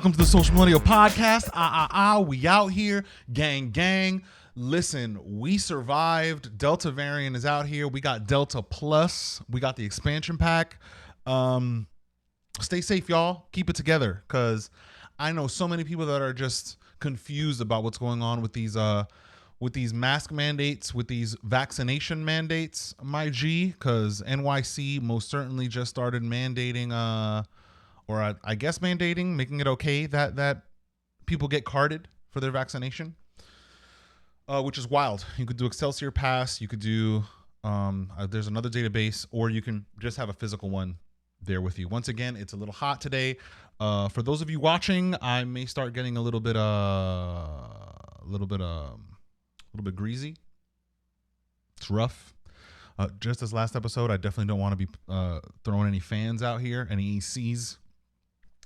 Welcome to the Social Millennial Podcast. We out here. Gang, gang. Listen, we survived. Delta variant is out here. We got Delta Plus. We got the expansion pack. Stay safe, y'all. Keep it together, because I know so many people that are just confused about what's going on with these mask mandates, with these vaccination mandates, my G, because NYC most certainly just started mandating, I guess mandating, making it okay that people get carded for their vaccination, which is wild. You could do Excelsior Pass, you could do, there's another database, or you can just have a physical one there with you. Once again, it's a little hot today. For those of you watching, I may start getting a little bit greasy. It's rough. Just as last episode, I definitely don't want to be throwing any fans out here, any ECs,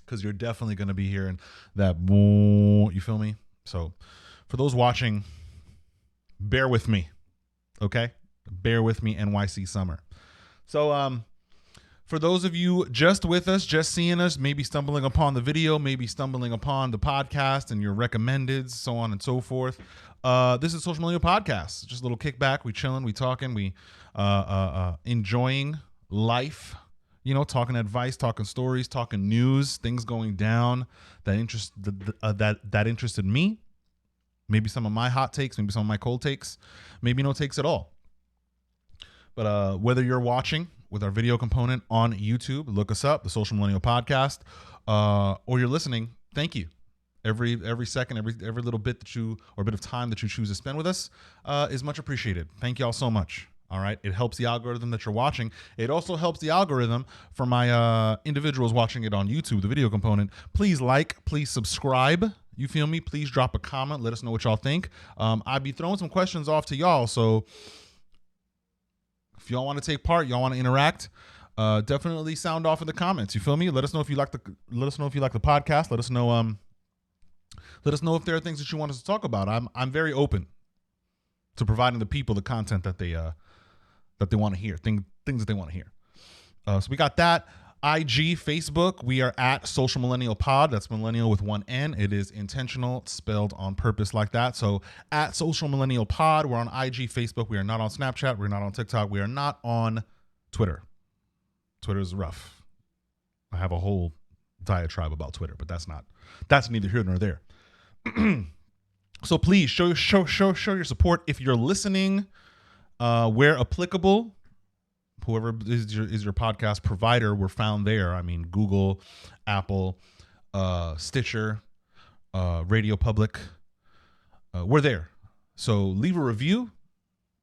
because you're definitely going to be hearing that boom. You feel me? So for those watching, bear with me, okay? Bear with me, NYC summer. So for those of you just with us, just seeing us, maybe stumbling upon the video, maybe stumbling upon the podcast and your recommendeds, so on and so forth. This is Social Millennial Podcast. Just a little kickback. We chilling, we talking, we enjoying life, you know, talking advice, talking stories, talking news, things going down that interested me. Maybe some of my hot takes, maybe some of my cold takes, maybe no takes at all. But whether you're watching with our video component on YouTube, look us up, the Social Millennial Podcast, or you're listening, thank you. Every second, every little bit bit of time that you choose to spend with us is much appreciated. Thank you all so much. All right. It helps the algorithm that you're watching. It also helps the algorithm for my individuals watching it on YouTube, the video component. Please like, please subscribe. You feel me? Please drop a comment. Let us know what y'all think. I'd be throwing some questions off to y'all. So if y'all want to take part, y'all want to interact, definitely sound off in the comments. You feel me? Let us know if you like the podcast. Let us know if there are things that you want us to talk about. I'm very open to providing the people the content that they want to hear, things that they want to hear. So we got that. IG, Facebook, we are at Social Millennial Pod. That's millennial with one N. It is intentional, spelled on purpose like that. So at Social Millennial Pod, we're on IG, Facebook. We are not on Snapchat. We're not on TikTok. We are not on Twitter. Twitter is rough. I have a whole diatribe about Twitter, but that's neither here nor there. So please show your support. If you're listening, where applicable, whoever is your podcast provider, we're found there. I mean, Google, Apple, Stitcher, Radio Public, we're there. So leave a review.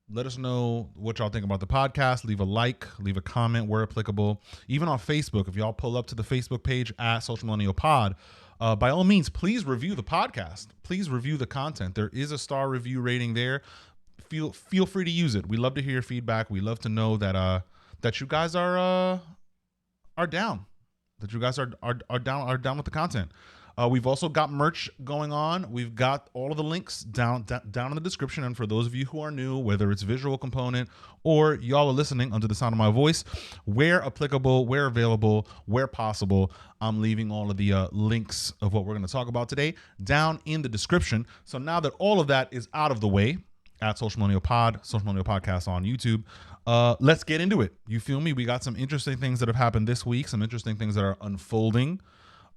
Let us know what y'all think about the podcast. Leave a like, leave a comment where applicable. Even on Facebook, if y'all pull up to the Facebook page at Social Millennial Pod, by all means, please review the podcast. Please review the content. There is a star review rating there. Feel free to use it. We love to hear your feedback. We love to know that you guys are down. That you guys are down with the content. We've also got merch going on. We've got all of the links down in the description. And for those of you who are new, whether it's visual component or y'all are listening under the sound of my voice, where applicable, where available, where possible, I'm leaving all of the links of what we're going to talk about today down in the description. So now that all of that is out of the way, at Social Millennial Pod, Social Millennial Podcast on YouTube, let's get into it. You feel me? We got some interesting things that have happened this week, some interesting things that are unfolding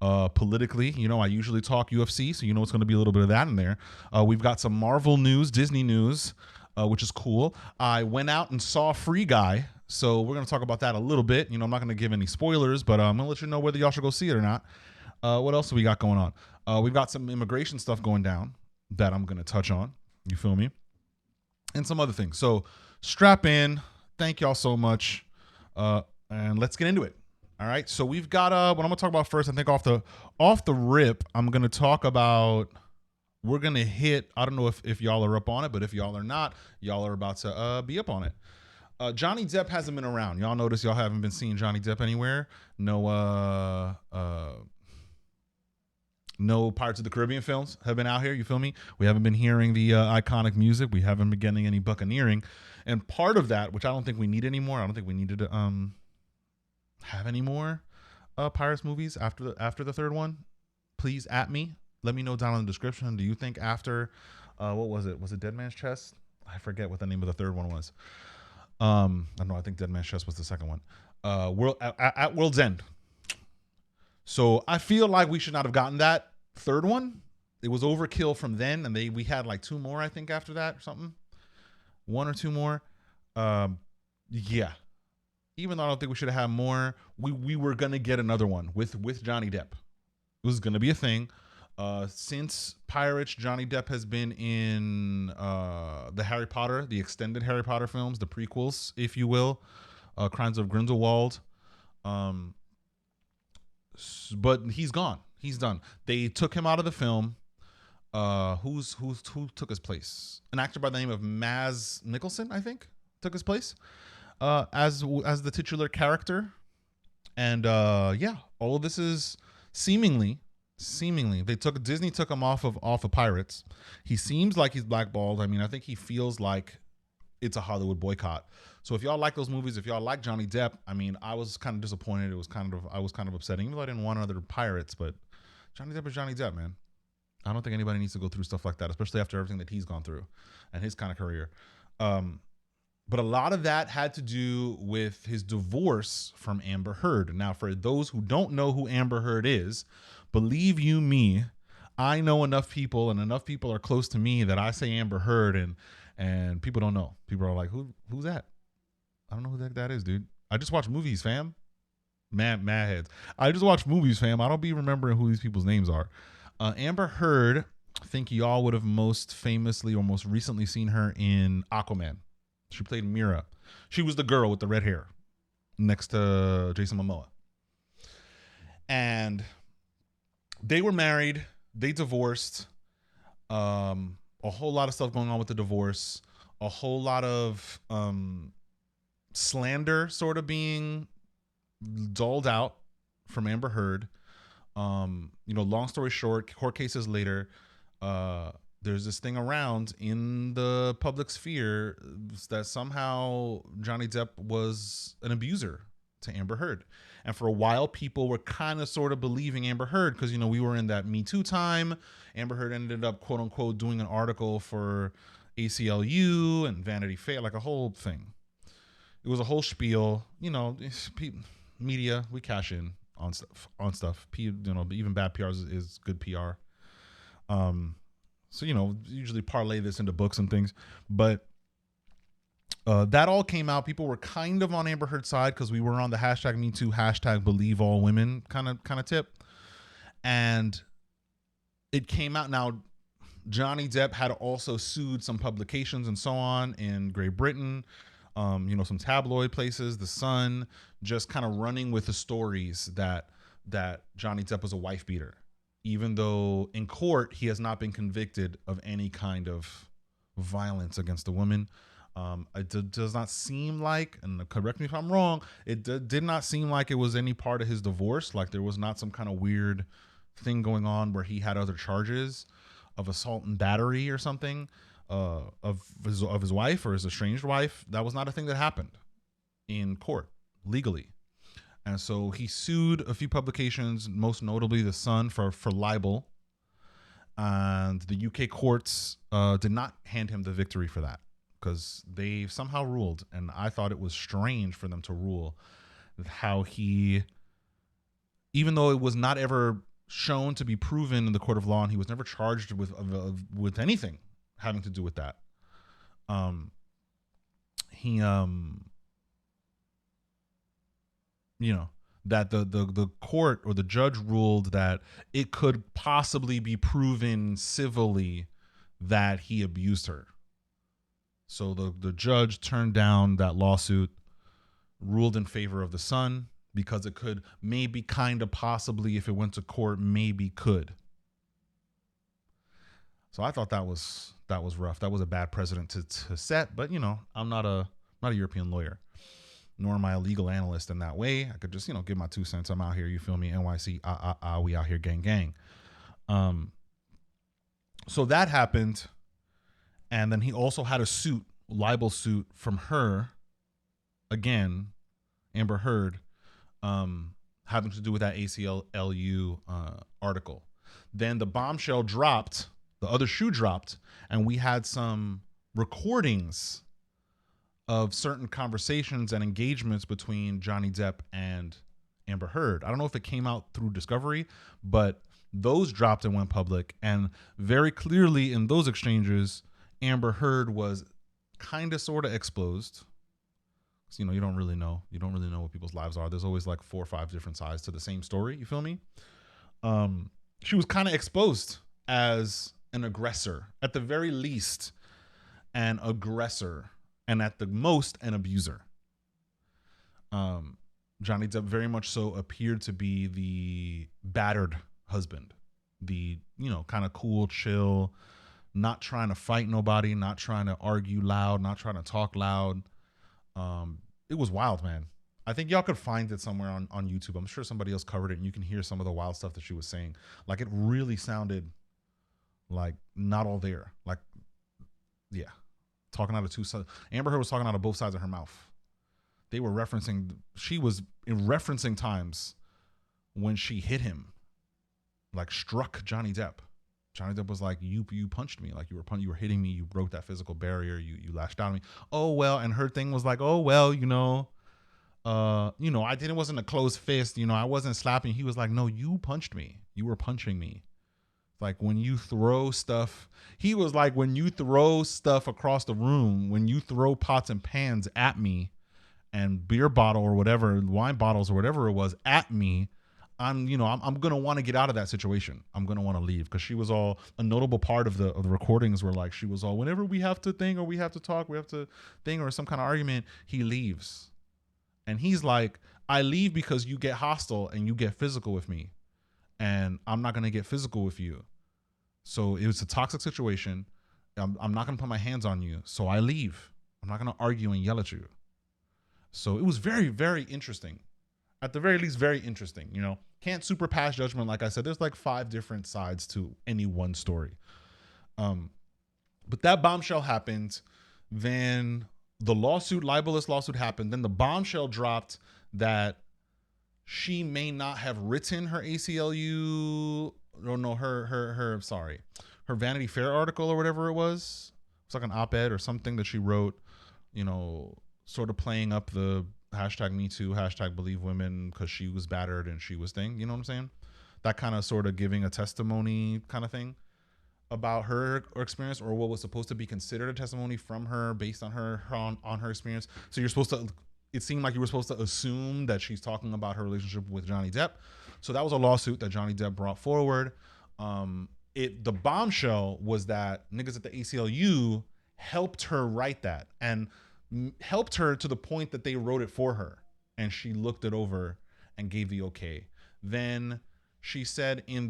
politically. You know, I usually talk UFC, so you know it's going to be a little bit of that in there. We've got some Marvel news, Disney news, which is cool. I went out and saw Free Guy, so we're going to talk about that a little bit. You know, I'm not going to give any spoilers, but I'm going to let you know whether y'all should go see it or not. What else do we got going on? We've got some immigration stuff going down that I'm going to touch on. You feel me? And some other things. So strap in. Thank y'all so much. And let's get into it. All right. So we've got what I'm gonna talk about first. I think off the rip, I'm gonna talk about, we're gonna hit, I don't know if y'all are up on it, but if y'all are not, y'all are about to be up on it. Johnny Depp hasn't been around. Y'all notice y'all haven't been seeing Johnny Depp anywhere. No Pirates of the Caribbean films have been out here. You feel me? We haven't been hearing the iconic music. We haven't been getting any buccaneering. And part of that, which I don't think we need anymore, I don't think we needed to have any more Pirates movies after the third one. please at me. Let me know down in the description. Do you think after, what was it? Was it Dead Man's Chest? I forget what the name of the third one was. I know. I think Dead Man's Chest was the second one. At World's End. So I feel like we should not have gotten that third one. It was overkill from then, and we had like 2 more, I think, after that or something. 1 or 2 more. Yeah. Even though I don't think we should have had more, we were gonna get another one with Johnny Depp. It was gonna be a thing. Since Pirates, Johnny Depp has been in the Harry Potter, the extended Harry Potter films, the prequels, if you will, Crimes of Grindelwald. But he's gone. He's done. They took him out of the film. Who took his place? An actor by the name of Maz Nicholson, I think, took his place as the titular character. And yeah, all of this is seemingly Disney took him off of Pirates. He seems like he's blackballed. I mean, I think he feels like it's a Hollywood boycott. So if y'all like those movies, if y'all like Johnny Depp, I mean, I was kind of disappointed. I was kind of upsetting, even though I didn't want other Pirates, but Johnny Depp is Johnny Depp, man. I don't think anybody needs to go through stuff like that, especially after everything that he's gone through and his kind of career. But a lot of that had to do with his divorce from Amber Heard. Now, for those who don't know who Amber Heard is, believe you me, I know enough people, and enough people are close to me that I say Amber Heard, and people don't know. People are like, who's that? I don't know who the heck that is, dude. I just watch movies, fam. Mad heads. I just watch movies, fam. I don't be remembering who these people's names are. Amber Heard, I think y'all would have most famously or most recently seen her in Aquaman. She played Mira. She was the girl with the red hair next to Jason Momoa. And they were married. They divorced. A whole lot of stuff going on with the divorce. A whole lot of slander sort of being doled out from Amber Heard. Long story short, court cases later, there's this thing around in the public sphere that somehow Johnny Depp was an abuser to Amber Heard. And for a while, people were kind of sort of believing Amber Heard because, we were in that Me Too time. Amber Heard ended up, quote unquote, doing an article for ACLU and Vanity Fair, like a whole thing. It was a whole spiel. Media, we cash in on stuff. Even bad PR is good PR. So, usually parlay this into books and things. But that all came out. People were kind of on Amber Heard's side because we were on the hashtag Me Too, hashtag Believe All Women kind of tip. And it came out. Now, Johnny Depp had also sued some publications and so on in Great Britain. Some tabloid places, The Sun, just kind of running with the stories that Johnny Depp was a wife beater, even though in court he has not been convicted of any kind of violence against a woman. It does not seem like, and correct me if I'm wrong, it did not seem like it was any part of his divorce. Like there was not some kind of weird thing going on where he had other charges of assault and battery or something. Of his wife or his estranged wife. That was not a thing that happened in court legally. And so he sued a few publications, most notably The Sun for libel. And the UK courts did not hand him the victory for that because they somehow ruled, and I thought it was strange for them to rule how he, even though it was not ever shown to be proven in the court of law and he was never charged with anything having to do with that. That the court or the judge ruled that it could possibly be proven civilly that he abused her. So the judge turned down that lawsuit, ruled in favor of The Sun because it could maybe kind of possibly, if it went to court, maybe could. So I thought that was rough. That was a bad precedent to set. But I'm not a European lawyer, nor am I a legal analyst in that way. I could just give my 2 cents. I'm out here. You feel me? NYC. We out here. Gang. So that happened, and then he also had a libel suit from her, again, Amber Heard, having to do with that ACLU article. Then the bombshell dropped, the other shoe dropped, and we had some recordings of certain conversations and engagements between Johnny Depp and Amber Heard. I don't know if it came out through Discovery, but those dropped and went public. And very clearly in those exchanges, Amber Heard was kind of sort of exposed. So, you don't really know. You don't really know what people's lives are. There's always like 4 or 5 different sides to the same story. You feel me? She was kind of exposed as an aggressor, at the very least, an aggressor, and at the most, an abuser. Johnny Depp very much so appeared to be the battered husband, the kind of cool, chill, not trying to fight nobody, not trying to argue loud, not trying to talk loud. It was wild, man. I think y'all could find it somewhere on YouTube. I'm sure somebody else covered it, and you can hear some of the wild stuff that she was saying. Like, it really sounded like not all there. Like, yeah, talking out of two sides. Amber Heard was talking out of both sides of her mouth. She was referencing times when she hit him, like struck Johnny Depp. Johnny Depp was like, you punched me, like you were hitting me, you broke that physical barrier, you lashed out at me. Oh well, and her thing was like, oh well, I wasn't a closed fist, I wasn't slapping. He was like, no, you punched me. You were punching me. Like when you throw stuff, he was like, when you throw stuff across the room, when you throw pots and pans at me and beer bottle or whatever, wine bottles or whatever it was at me, I'm going to want to get out of that situation. I'm going to want to leave. Because she was all, a notable part of the recordings were like, she was all, whenever we have to think or we have to talk, we have to think or some kind of argument, he leaves. And he's like, I leave because you get hostile and you get physical with me. And I'm not going to get physical with you. So it was a toxic situation. I'm not going to put my hands on you. So I leave. I'm not going to argue and yell at you. So it was very, very interesting. At the very least, very interesting. Can't super pass judgment. Like I said, there's like 5 different sides to any one story. But that bombshell happened. Then the libelous lawsuit happened. Then the bombshell dropped that she may not have written her ACLU, her Vanity Fair article or whatever it was. It's like an op-ed or something that she wrote, sort of playing up the hashtag Me Too, hashtag Believe Women, because she was battered and she was thing. You know what I'm saying? That kind of sort of giving a testimony kind of thing about her experience, or what was supposed to be considered a testimony from her based on her experience. So it seemed like you were supposed to assume that she's talking about her relationship with Johnny Depp. So that was a lawsuit that Johnny Depp brought forward. The bombshell was that niggas at the ACLU helped her write that and helped her to the point that they wrote it for her, and she looked it over and gave the okay. Then she said with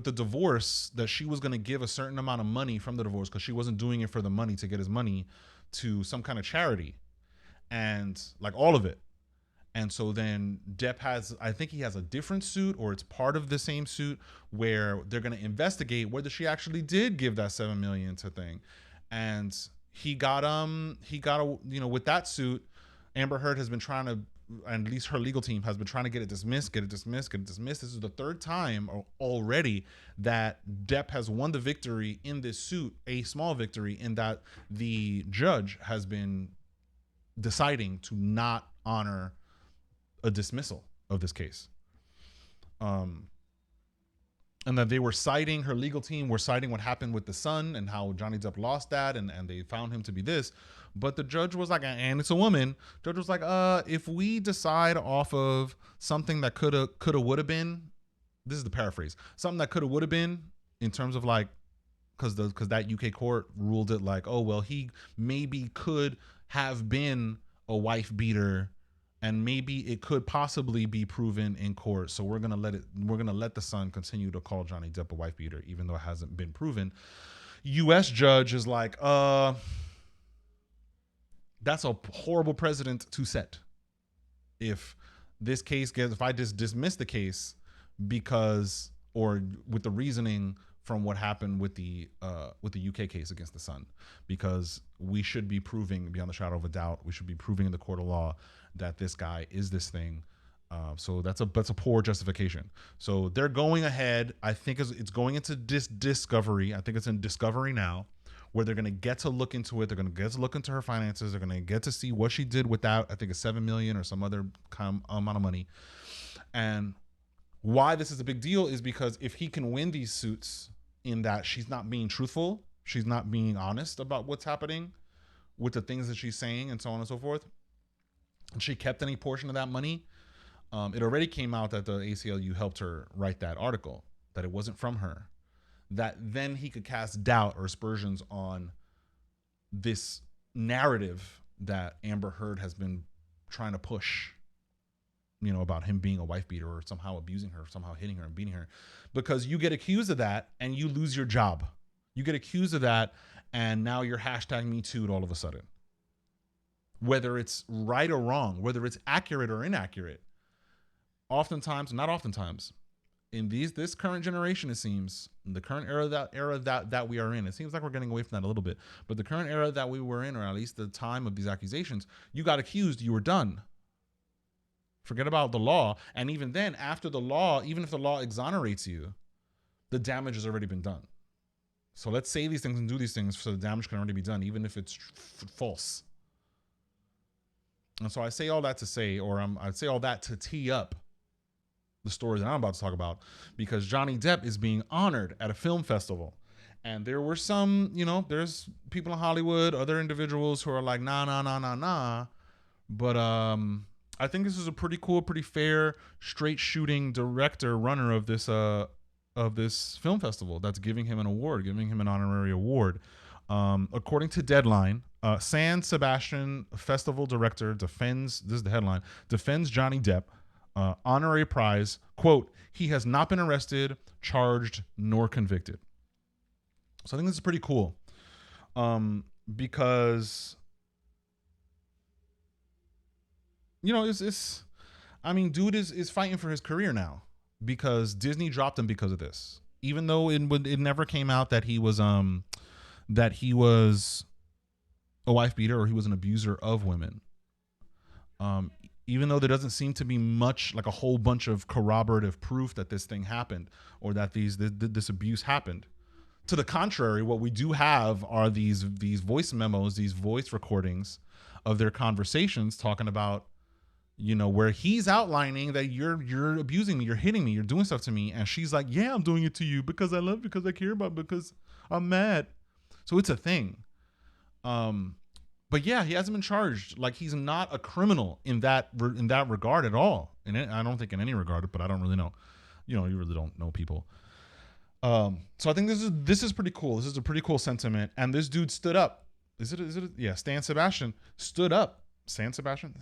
the divorce that she was going to give a certain amount of money from the divorce, because she wasn't doing it for the money to get his money, to some kind of charity, and like all of it. And so then Depp I think he has a different suit, or it's part of the same suit, where they're going to investigate whether she actually did give that $7 million to thing. And he got with that suit, Amber Heard has been trying to, and at least her legal team has been trying to get it dismissed. This is the 3rd time already that Depp has won the victory in this suit, a small victory, in that the judge has been deciding to not honor a dismissal of this case. And that they were citing, her legal team were citing what happened with the son and how Johnny Depp lost that, and they found him to be this. But the judge was like, and it's a woman, judge was like, if we decide off of something that coulda, woulda been, this is the paraphrase, something that coulda, woulda been, in terms of like, because that UK court ruled it like, oh, well, he maybe could have been a wife beater, and maybe it could possibly be proven in court. So we're gonna let the son continue to call Johnny Depp a wife beater, even though it hasn't been proven. US judge is like, that's a horrible precedent to set. If I just dismiss the case because, or with the reasoning from what happened with the UK case against the son, because we should be proving beyond the shadow of a doubt, we should be proving in the court of law that this guy is this thing. So that's a poor justification. So they're going ahead. I think it's going into discovery. I think it's in discovery now, where they're going to get to look into it. They're going to get to look into her finances. They're going to get to see what she did with that. I think it's $7 million or some other amount of money. And why this is a big deal is because if he can win these suits in that she's not being truthful, she's not being honest about what's happening with the things that she's saying and so on and so forth, and she kept any portion of that money. It already came out that the ACLU helped her write that article, that it wasn't from her, that then he could cast doubt or aspersions on this narrative that Amber Heard has been trying to push, about him being a wife beater or somehow abusing her, somehow hitting her and beating her, because you get accused of that and you lose your job. You get accused of that and now you're hashtag Me Too all of a sudden. Whether it's right or wrong, whether it's accurate or inaccurate, oftentimes, not oftentimes, in this current generation, it seems, the current era that we are in, it seems like we're getting away from that a little bit, but the current era that we were in, or at least the time of these accusations, you got accused, you were done. Forget about the law. And even then, after the law, even if the law exonerates you, the damage has already been done. So let's say these things and do these things so the damage can already be done, even if it's false. And so I say all that to say, I'd say all that to tee up the story that I'm about to talk about, because Johnny Depp is being honored at a film festival. And there were some, there's people in Hollywood, other individuals who are like, nah. But I think this is a pretty cool, pretty fair, straight shooting director, runner of this film festival that's giving him an award, giving him an honorary award. According to Deadline, San Sebastian festival director defends Johnny Depp, honorary prize, quote, he has not been arrested, charged, nor convicted. So I think this is pretty cool, because, dude is fighting for his career now, because Disney dropped him because of this, even though it never came out that he was a wife beater or he was an abuser of women. Even though there doesn't seem to be much, like a whole bunch of corroborative proof that this thing happened or that this abuse happened. To the contrary, what we do have are these voice memos, these voice recordings of their conversations talking about, where he's outlining that you're abusing me, you're hitting me, you're doing stuff to me. And she's like, yeah, I'm doing it to you because I love you, because I care about you, because I'm mad. So it's a thing. But yeah, he hasn't been charged. Like, he's not a criminal in that regard at all. And I don't think in any regard, but I don't really know. You really don't know people. So I think this is pretty cool. This is a pretty cool sentiment. And this dude stood up. Is it? Yeah, San Sebastian stood up. San Sebastian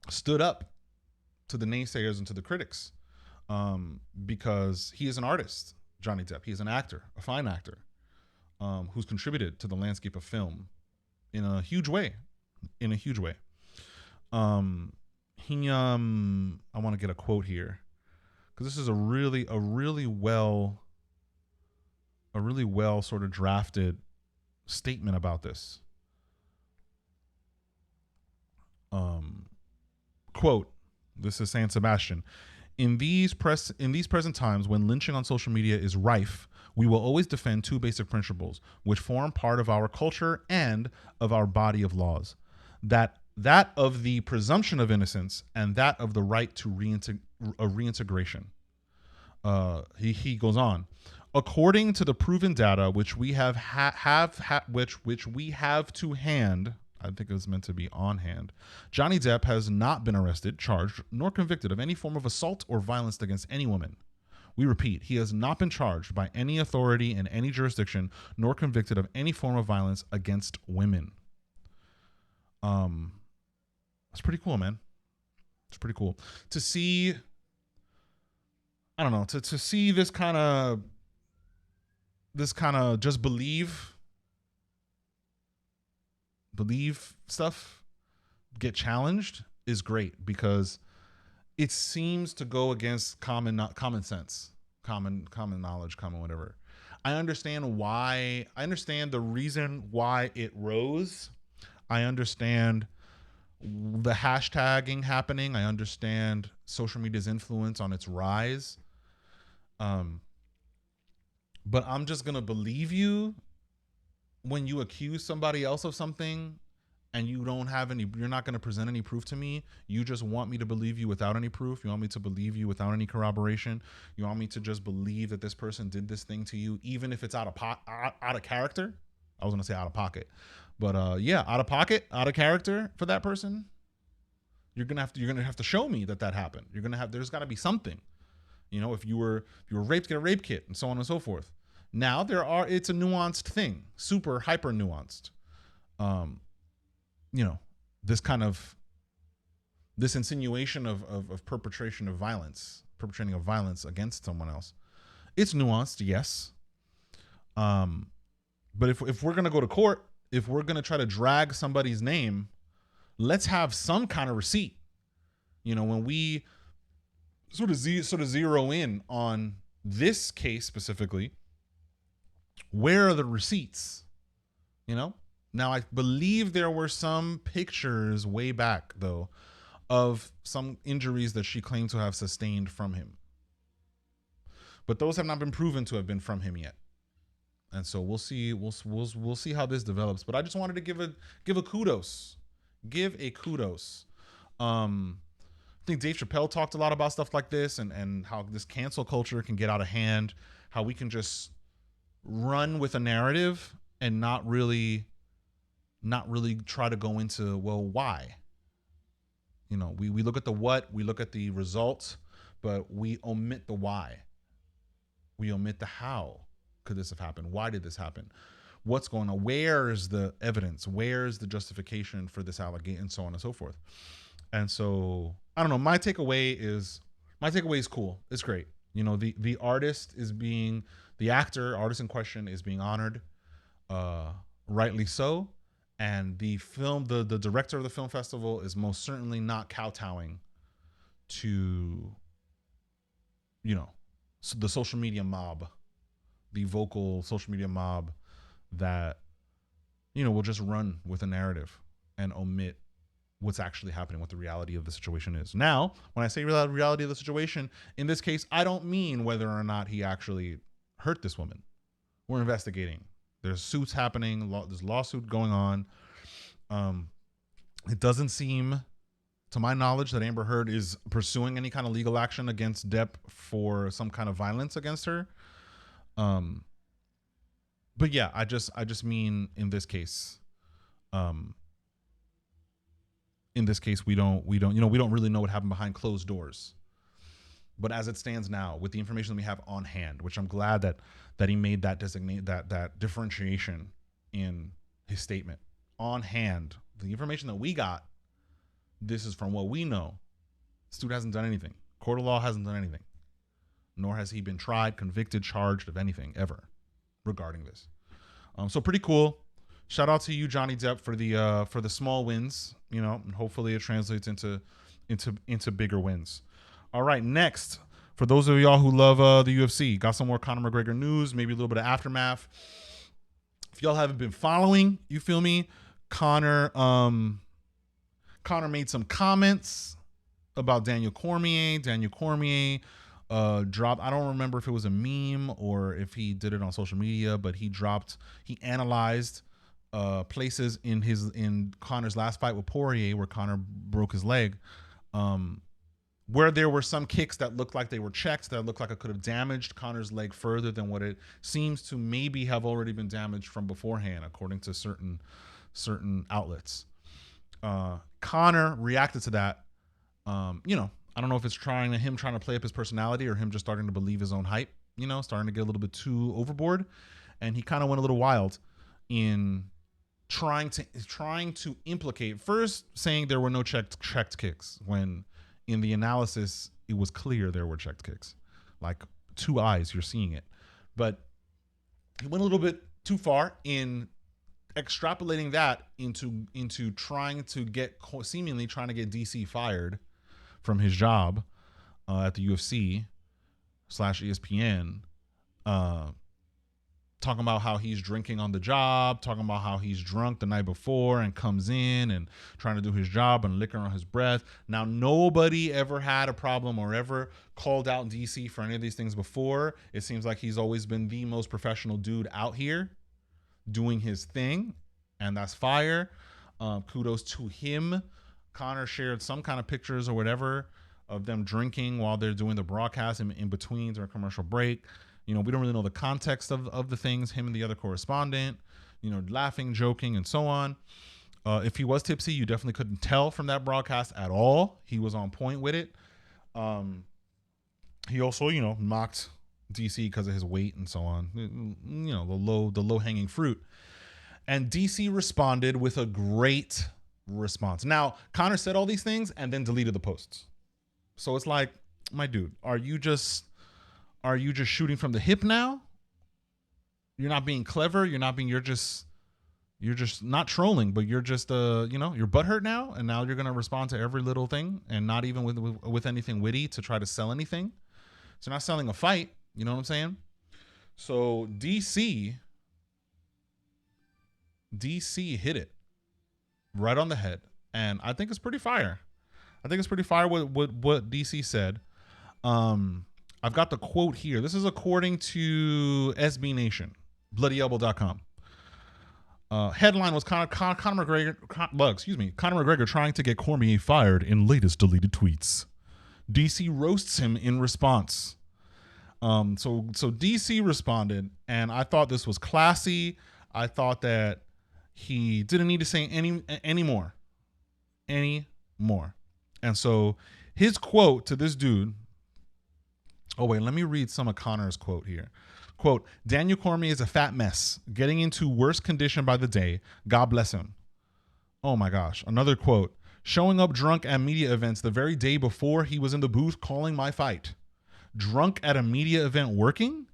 stood up to the naysayers and to the critics, because he is an artist, Johnny Depp. He is an actor, a fine actor, who's contributed to the landscape of film in a huge way. I want to get a quote here, because this is a really well sort of drafted statement about this. Quote, this is San Sebastian. In these present times, when lynching on social media is rife, we will always defend two basic principles which form part of our culture and of our body of laws. That of the presumption of innocence and that of the right to reintegration. He goes on. According to the proven data which we which we have to hand, I think it was meant to be on hand, Johnny Depp has not been arrested, charged, nor convicted of any form of assault or violence against any woman. We repeat, he has not been charged by any authority in any jurisdiction, nor convicted of any form of violence against women. That's pretty cool, man. It's pretty cool to see. I don't know, to see this kind of just believe stuff get challenged is great, because it seems to go against common sense, common knowledge, common whatever. I understand the reason why it rose. I understand the hashtagging happening. I understand social media's influence on its rise. But I'm just gonna believe you when you accuse somebody else of something and you don't have any, you're not going to present any proof to me. You just want me to believe you without any proof. You want me to believe you without any corroboration. You want me to just believe that this person did this thing to you, even if it's out of character. I was going to say out of pocket, but yeah, out of pocket, out of character for that person. You're going to have to show me that happened. There's got to be something, if you were raped, get a rape kit and so on and so forth. Now it's a nuanced thing, super hyper nuanced. This insinuation of perpetrating of violence against someone else. It's nuanced, yes. But if we're going to go to court, if we're going to try to drag somebody's name, let's have some kind of receipt. When we sort of zero in on this case specifically, where are the receipts? Now I believe there were some pictures way back though of some injuries that she claimed to have sustained from him, but those have not been proven to have been from him yet. And so we'll see how this develops. But I just wanted to give a kudos. I think Dave Chappelle talked a lot about stuff like this and how this cancel culture can get out of hand, how we can just run with a narrative and not really try to go into, well, why? We look at the what, we look at the results, but we omit the why. We omit the how could this have happened? Why did this happen? What's going on? Where's the evidence? Where's the justification for this allegation, and so on and so forth? And so, I don't know. My takeaway is cool. It's great. The artist is being, the artist in question is being honored, rightly so. And the director of the film festival is most certainly not kowtowing to, the social media mob, the vocal social media mob that, will just run with a narrative and omit what's actually happening, what the reality of the situation is. Now, when I say reality of the situation, in this case, I don't mean whether or not he actually hurt this woman. We're investigating. There's suits happening. There's lawsuit going on. It doesn't seem, to my knowledge, that Amber Heard is pursuing any kind of legal action against Depp for some kind of violence against her. But yeah, I just mean in this case, we don't really know what happened behind closed doors. But as it stands now, with the information that we have on hand, which I'm glad that he made that that differentiation in his statement on hand, the information that we got, this is from what we know. This dude hasn't done anything. Court of law hasn't done anything, nor has he been tried, convicted, charged of anything ever regarding this. So pretty cool. Shout out to you, Johnny Depp, for the small wins, and hopefully it translates into bigger wins. All right, next, for those of y'all who love the UFC, got some more Conor McGregor news, maybe a little bit of aftermath. If y'all haven't been following, you feel me? Conor made some comments about Daniel Cormier. Daniel Cormier dropped, I don't remember if it was a meme or if he did it on social media, but he analyzed places in Conor's last fight with Poirier where Conor broke his leg, where there were some kicks that looked like they were checked, that looked like it could have damaged Conor's leg further than what it seems to maybe have already been damaged from beforehand, according to certain outlets. Conor reacted to that. I don't know if it's him trying to play up his personality or him just starting to believe his own hype, starting to get a little bit too overboard. And he kind of went a little wild in trying to implicate, first saying there were no checked kicks, when in the analysis it was clear there were checked kicks. Like, two eyes, you're seeing it. But he went a little bit too far in extrapolating that into seemingly trying to get DC fired from his job at the UFC /ESPN, talking about how he's drinking on the job, talking about how he's drunk the night before and comes in and trying to do his job and liquor on his breath. Now, nobody ever had a problem or ever called out DC for any of these things before. It seems like he's always been the most professional dude out here doing his thing, and that's fire. Kudos to him. Conor shared some kind of pictures or whatever of them drinking while they're doing the broadcast in between during commercial break. You know, we don't really know the context of the things, him and the other correspondent, you know, laughing, joking, and so on. If he was tipsy, you definitely couldn't tell from that broadcast at all. He was on point with it. He also, you know, mocked DC because of his weight and so on. You know, the low hanging fruit. And DC responded with a great response. Now, Conor said all these things and then deleted the posts. So it's like, my dude, are you just shooting from the hip now? You're not being clever. You're just not trolling, but you're just you know, you're butthurt now, and now you're gonna respond to every little thing and not even with anything witty to try to sell anything. So you're not selling a fight. You know what I'm saying? So DC hit it right on the head, and I think it's pretty fire. I think it's pretty fire what DC said. I've got the quote here. This is according to SB Nation, bloodyelbow.com. Headline was Conor McGregor trying to get Cormier fired in latest deleted tweets. DC roasts him in response. So DC responded, and I thought this was classy. I thought that he didn't need to say any more. And so his quote to this dude. Oh, wait, let me read some of Conor's quote here. Quote, Daniel Cormier is a fat mess, getting into worse condition by the day. God bless him. Oh, my gosh. Another quote, showing up drunk at media events the very day before he was in the booth calling my fight. Drunk at a media event working?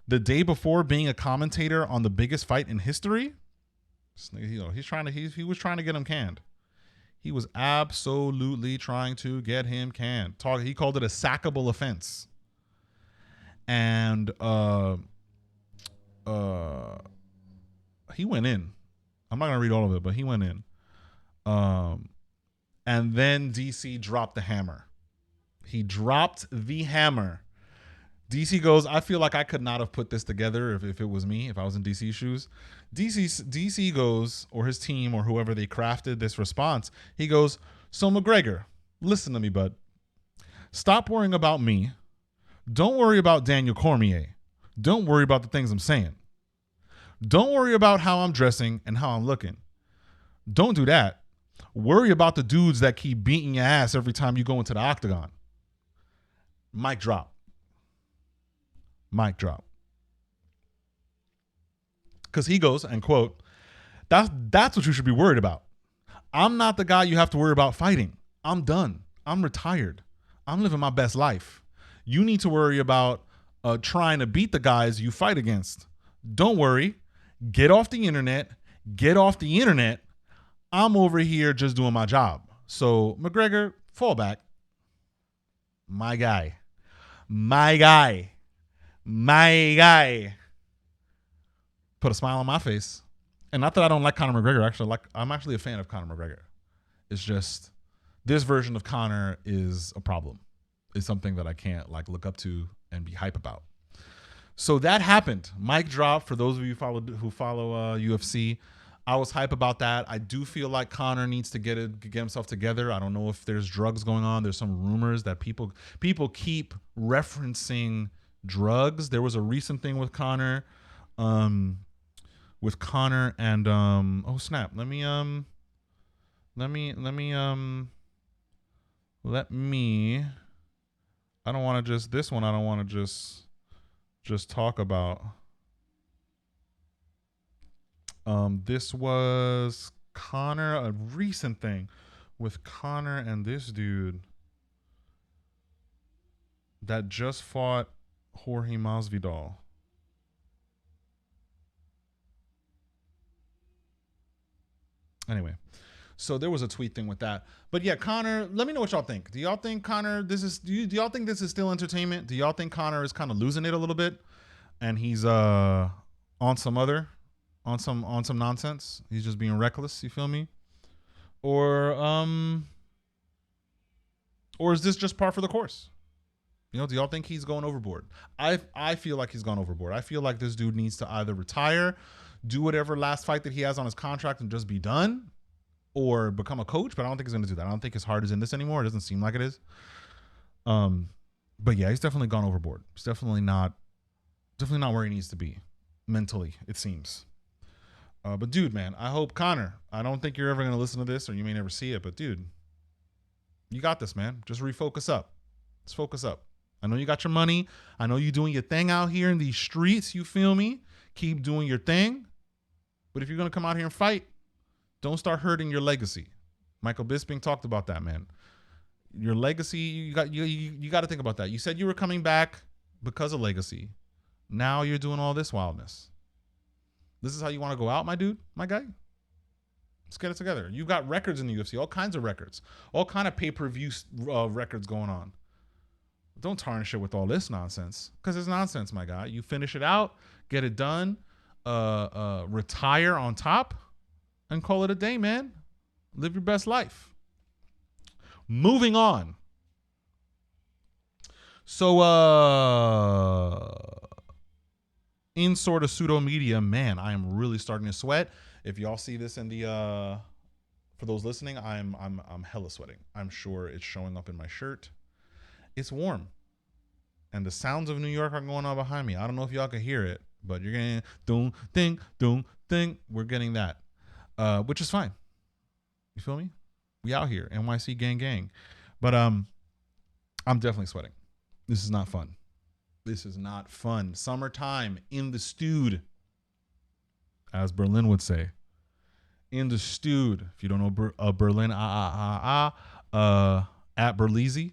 The day before being a commentator on the biggest fight in history? You know, he was trying to get him canned. He was absolutely trying to get him canned. He called it a sackable offense. And he went in. I'm not gonna read all of it, but he went in. And then DC dropped the hammer. He dropped the hammer. DC goes, I feel like I could not have put this together if it was me, if I was in DC's shoes. DC goes, or his team, or whoever they crafted this response, he goes, so McGregor, listen to me, bud. Stop worrying about me. Don't worry about Daniel Cormier. Don't worry about the things I'm saying. Don't worry about how I'm dressing and how I'm looking. Don't do that. Worry about the dudes that keep beating your ass every time you go into the octagon. Mic drop. Mic drop. Because he goes, and quote, that's what you should be worried about. I'm not the guy you have to worry about fighting. I'm done. I'm retired. I'm living my best life. You need to worry about trying to beat the guys you fight against. Don't worry. Get off the internet. Get off the internet. I'm over here just doing my job. So, McGregor, fall back. My guy. My guy. My guy. Put a smile on my face. And not that I don't like Conor McGregor. I'm actually a fan of Conor McGregor. It's just this version of Conor is a problem. It's something that I can't look up to and be hype about. So that happened. Mic drop for those of you who follow UFC. I was hype about that. I do feel like Conor needs to get himself together. I don't know if there's drugs going on. There's some rumors that people keep referencing drugs. There was a recent thing with Conor, and oh snap. Let me I don't want to just talk about. This was Conor, a recent thing with Conor and this dude that just fought Jorge Masvidal. Anyway, so there was a tweet thing with that. But yeah, Conor, let me know what y'all think. Do y'all think Conor, do y'all think this is still entertainment? Do y'all think Conor is kind of losing it a little bit? And he's on some other, on some nonsense. He's just being reckless. You feel me? Or is this just par for the course? You know, do y'all think he's going overboard? I feel like he's gone overboard. I feel like this dude needs to either retire, do whatever last fight that he has on his contract and just be done, or become a coach. But I don't think he's going to do that. I don't think his heart is in this anymore. It doesn't seem like it is. But yeah, he's definitely gone overboard. He's definitely not where he needs to be mentally, it seems. But dude, man, I hope Conor, I don't think you're ever going to listen to this, or you may never see it, but dude, you got this, man. Just refocus up. Let's focus up. I know you got your money. I know you doing your thing out here in these streets. You feel me? Keep doing your thing. But if you're going to come out here and fight, don't start hurting your legacy. Michael Bisping talked about that, man. Your legacy, you got to think about that. You said you were coming back because of legacy. Now you're doing all this wildness. This is how you want to go out, my dude, my guy? Let's get it together. You got records in the UFC, all kinds of records, all kind of pay-per-view records going on. Don't tarnish it with all this nonsense, because it's nonsense, my guy. You finish it out, get it done, retire on top, and call it a day, man. Live your best life. Moving on. So, in sort of pseudo media, man, I am really starting to sweat. If y'all see this in the, for those listening, I'm hella sweating. I'm sure it's showing up in my shirt. It's warm, and the sounds of New York are going on behind me. I don't know if y'all can hear it, but you're getting doom thing. We're getting that, which is fine. You feel me? We out here, NYC gang. But I'm definitely sweating. This is not fun. This is not fun. Summertime in the stewed, as Berlin would say. In the stewed. If you don't know Berlin, at Berleezy.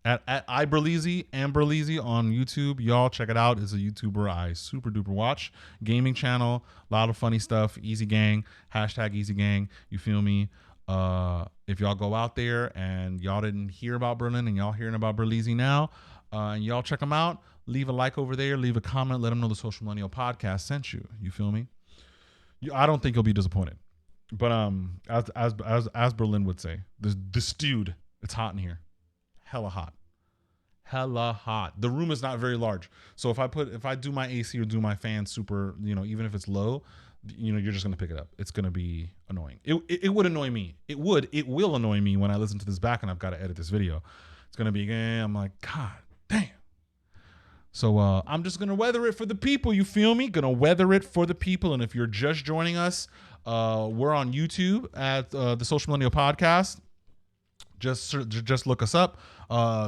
At iBerleezy and Berleezy on YouTube. Y'all check it out. It's a YouTuber I super duper watch. Gaming channel. A lot of funny stuff. Easy Gang. Hashtag Easy Gang. You feel me? If y'all go out there and y'all didn't hear about Berlin and y'all hearing about Berleezy now, and y'all check them out, leave a like over there, leave a comment, let them know the Social Millennial Podcast sent you. You feel me? I don't think you'll be disappointed. But as Berlin would say, the stewed. It's hot in here. Hella hot. The room is not very large. So if I do my AC or do my fan super, even if it's low, you're just going to pick it up. It's going to be annoying. It would annoy me. It will annoy me when I listen to this back and I've got to edit this video. It's going to be, I'm like, God damn. So I'm just going to weather it for the people. You feel me? Going to weather it for the people. And if you're just joining us, we're on YouTube at the Social Millennial Podcast. Just look us up.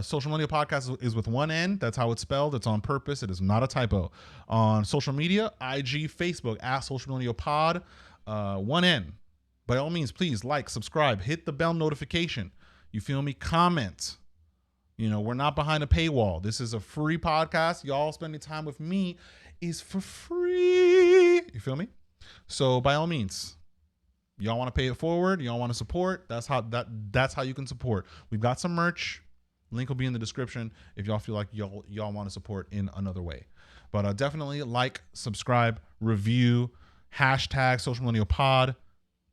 Social Millennial Podcast is with one N. That's how it's spelled. It's on purpose. It is not a typo. On social media, IG, Facebook, at Social Millennial Pod, one N. By all means, please like, subscribe, hit the bell notification. You feel me? Comment. We're not behind a paywall. This is a free podcast. Y'all spending time with me is for free. You feel me? So by all means, y'all want to pay it forward, y'all want to support, that's how you can support. We've got some merch. Link will be in the description if y'all feel like y'all want to support in another way. But definitely like, subscribe, review, hashtag Social Millennial Pod.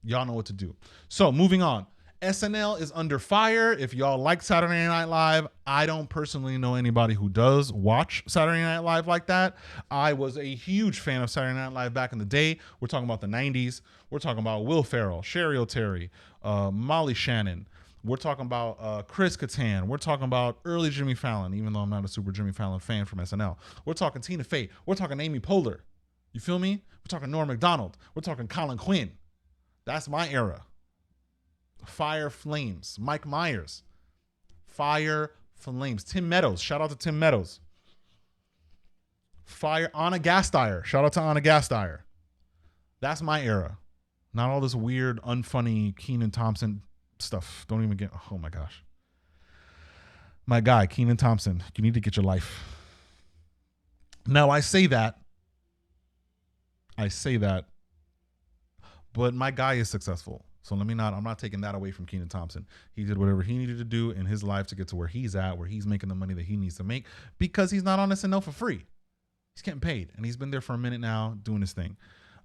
Y'all know what to do. So moving on. SNL is under fire. If y'all like Saturday Night Live, I don't personally know anybody who does watch Saturday Night Live like that. I was a huge fan of Saturday Night Live back in the day. We're talking about the 90s. We're talking about Will Ferrell, Sherry O'Terry, Molly Shannon. We're talking about Chris Kattan. We're talking about early Jimmy Fallon, even though I'm not a super Jimmy Fallon fan from SNL. We're talking Tina Fey. We're talking Amy Poehler. You feel me? We're talking Norm Macdonald. We're talking Colin Quinn. That's my era. Fire Flames. Mike Myers. Fire Flames. Tim Meadows. Shout out to Tim Meadows. Fire. Anna Gasteyer. Shout out to Anna Gasteyer. That's my era. Not all this weird, unfunny Kenan Thompson stuff. Don't even get. Oh my gosh. My guy, Kenan Thompson. You need to get your life. Now I say that. But my guy is successful. So I'm not taking that away from Kenan Thompson. He did whatever he needed to do in his life to get to where he's at, where he's making the money that he needs to make, because he's not on SNL for free. He's getting paid, and he's been there for a minute now doing his thing.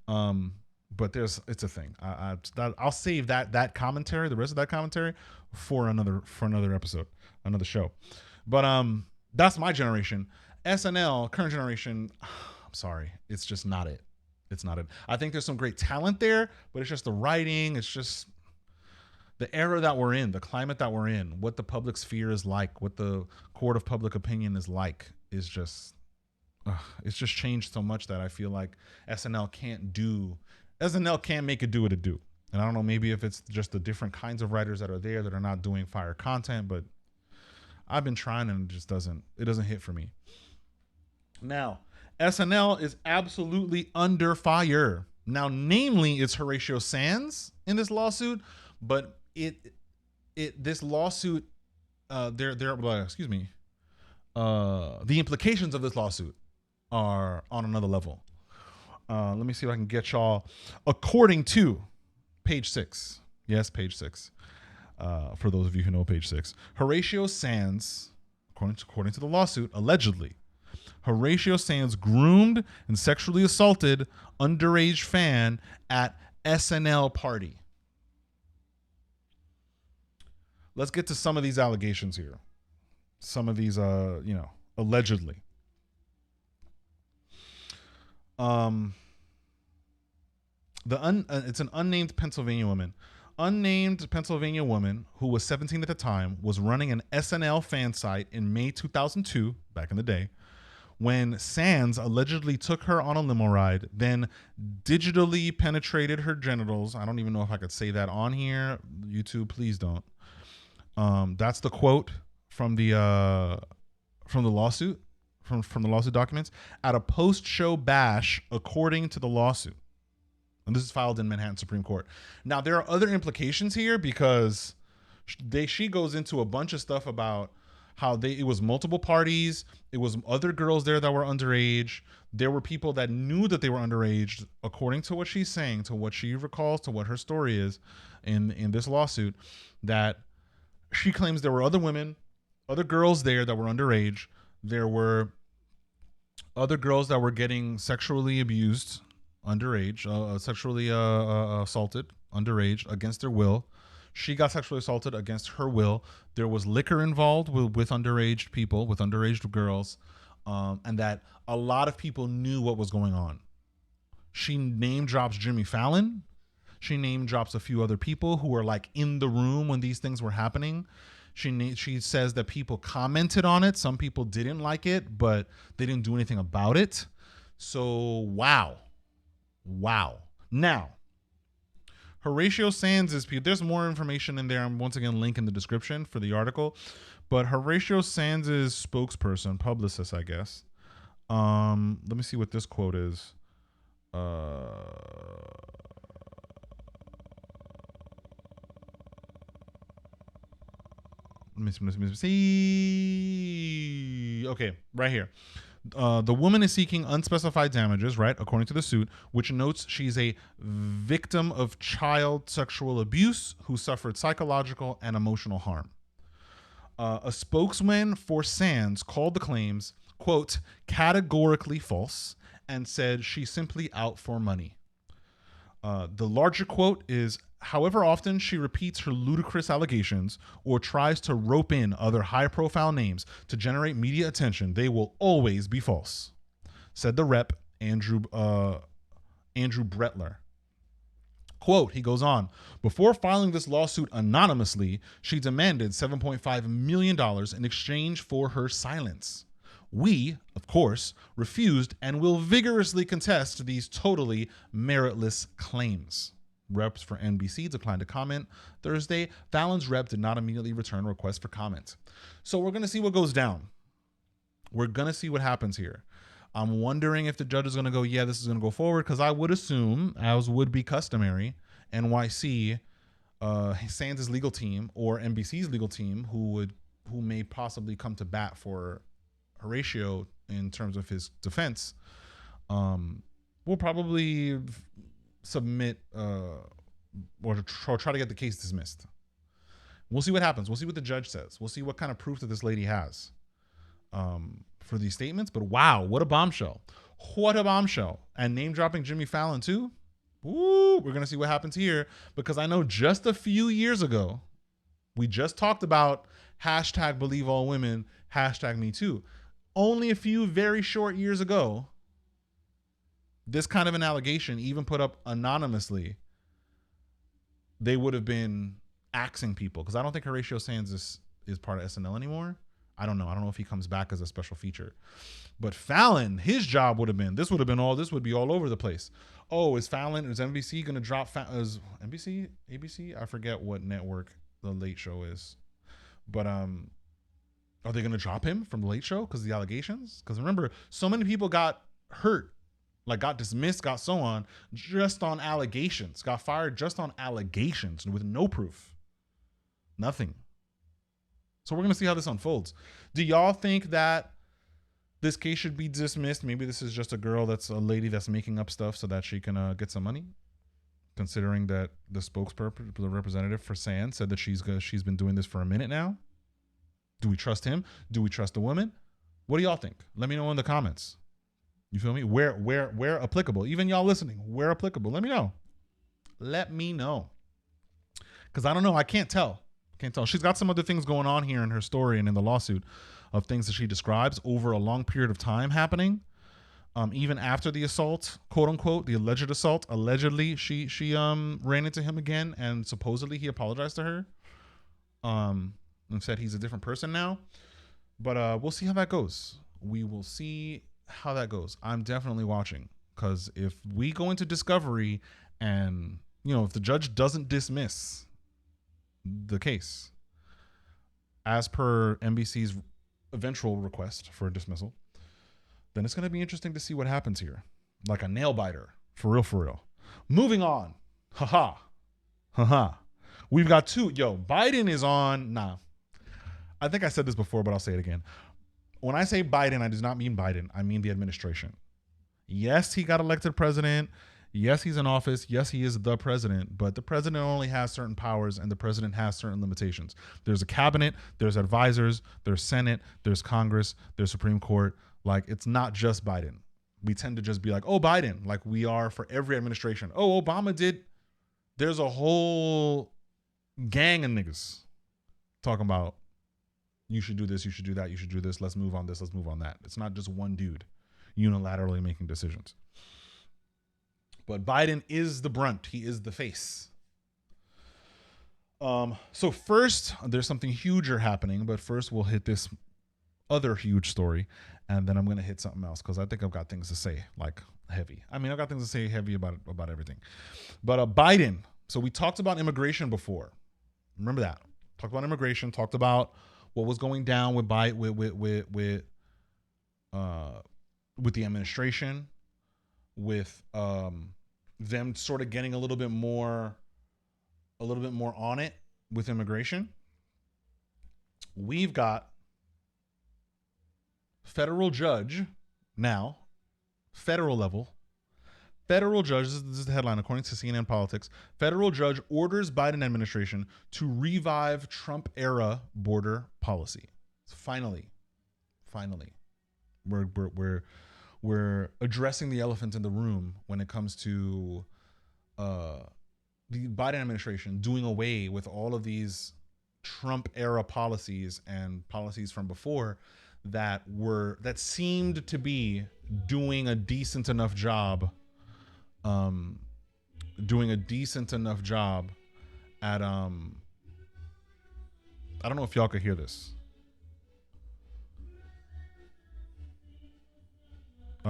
But it's a thing. I'll save that commentary, the rest of that commentary, for another episode, another show. But that's my generation. SNL, current generation. I'm sorry, it's just not it. It's not it. I think there's some great talent there, but it's just the writing. It's just the era that we're in, the climate that we're in, what the public sphere is like, what the court of public opinion is like, is just it's just changed so much that I feel like SNL can't make it do what it do. And I don't know, maybe if it's just the different kinds of writers that are there that are not doing fire content, but I've been trying and it doesn't hit for me. Now, SNL is absolutely under fire. Now, namely, it's Horatio Sanz in this lawsuit, but this lawsuit, the implications of this lawsuit are on another level. Let me see if I can get y'all. According to page 6, yes, page 6. For those of you who know page 6, Horatio Sanz, according to the lawsuit, allegedly, Horatio Sanz groomed and sexually assaulted underage fan at SNL party. Let's get to some of these allegations here. Some of these, allegedly. It's an unnamed Pennsylvania woman. Unnamed Pennsylvania woman who was 17 at the time was running an SNL fan site in May 2002, back in the day, when Sands allegedly took her on a limo ride, then digitally penetrated her genitals. I don't even know if I could say that on here. YouTube, please don't. That's the quote from the lawsuit, from the lawsuit documents, at a post-show bash, according to the lawsuit. And this is filed in Manhattan Supreme Court. Now, there are other implications here because she goes into a bunch of stuff about how it was multiple parties. It was other girls there that were underage. There were people that knew that they were underage, according to what she's saying, to what she recalls, to what her story is in this lawsuit, that she claims there were other women, other girls there that were underage. There were other girls that were getting sexually abused underage, sexually assaulted underage against their will. She got sexually assaulted against her will. There was liquor involved with underage people, with underage girls, and that a lot of people knew what was going on. She name drops Jimmy Fallon. She name drops a few other people who were like in the room when these things were happening. She says that people commented on it. Some people didn't like it, but they didn't do anything about it. So, wow. Now, Horatio Sands there's more information in there. I'm once again link in the description for the article. But Horatio Sands' spokesperson, publicist, I guess. Let me see what this quote is. Let me see. Okay, right here. The woman is seeking unspecified damages, right, according to the suit, which notes she's a victim of child sexual abuse who suffered psychological and emotional harm. A spokesman for Sands called the claims, quote, categorically false, and said she's simply out for money. The larger quote is, however often she repeats her ludicrous allegations or tries to rope in other high-profile names to generate media attention, they will always be false, said the rep, Andrew Bretler. Quote, he goes on, before filing this lawsuit anonymously, she demanded $7.5 million in exchange for her silence. We, of course, refused and will vigorously contest these totally meritless claims. Reps for NBC declined to comment Thursday. Fallon's rep did not immediately return a request for comment. So we're going to see what goes down. We're going to see what happens here. I'm wondering if the judge is going to go, yeah, this is going to go forward, because I would assume, as would be customary, NYC, Sands' legal team or NBC's legal team, who may possibly come to bat for Horatio in terms of his defense, will probably submit or try to get the case dismissed. We'll see what happens. We'll see what the judge says. We'll see what kind of proof that this lady has for these statements. But wow, what a bombshell. What a bombshell. And name dropping Jimmy Fallon too. Ooh, we're going to see what happens here, because I know just a few years ago, we just talked about hashtag believe all women, hashtag me too. Only a few very short years ago, this kind of an allegation, even put up anonymously, they would have been axing people, because I don't think Horatio Sands is part of SNL anymore. I don't know. I don't know if he comes back as a special feature. But Fallon, his job would have been, this would be all over the place. Oh, is NBC going to drop, is NBC, ABC? I forget what network the Late Show is. But are they going to drop him from the Late Show because of the allegations? Because remember, so many people got hurt, like got dismissed, got so on, just on allegations, got fired just on allegations with no proof. Nothing. So we're going to see how this unfolds. Do y'all think that this case should be dismissed? Maybe this is just a lady that's making up stuff so that she can get some money, considering that the spokesperson, the representative for Sands, said that she's been doing this for a minute now. Do we trust him? Do we trust the woman? What do y'all think? Let me know in the comments. You feel me? Where applicable, even y'all listening, where applicable, let me know. Let me know. Because I don't know. I can't tell. She's got some other things going on here in her story and in the lawsuit of things that she describes over a long period of time happening. Even after the assault, quote unquote, the alleged assault, allegedly she ran into him again, and supposedly he apologized to her. And said he's a different person now. But we'll see how that goes. We will see how that goes. I'm definitely watching, because if we go into discovery and, if the judge doesn't dismiss the case as per NBC's eventual request for a dismissal, then it's going to be interesting to see what happens here. Like a nail biter. For real. Moving on. We've got two. Biden is on. Nah. I think I said this before, but I'll say it again. When I say Biden, I do not mean Biden. I mean the administration. Yes, he got elected president. Yes, he's in office. Yes, he is the president, but the president only has certain powers and the president has certain limitations. There's a cabinet, there's advisors, there's Senate, there's Congress, there's Supreme Court. Like, it's not just Biden. We tend to just be like, oh, Biden, like we are for every administration. Oh, Obama did. There's a whole gang of niggas talking about you should do this, you should do that, you should do this, let's move on this, let's move on that. It's not just one dude unilaterally making decisions. But Biden is the brunt. He is the face. So first, there's something huger happening, but first we'll hit this other huge story, and then I'm going to hit something else, because I think I've got things to say, like heavy. I mean, I've got things to say heavy about everything. But Biden, so we talked about immigration before. Remember that. Talked about immigration, talked about what was going down with the administration, with them sort of getting a little bit more on it with immigration. We've got federal judge now, federal level, federal judge, this is the headline according to CNN Politics, federal judge orders Biden administration to revive Trump era border policy. Finally, we're addressing the elephant in the room when it comes to the Biden administration doing away with all of these Trump era policies and policies from before that seemed to be doing a decent enough job at I don't know if y'all could hear this.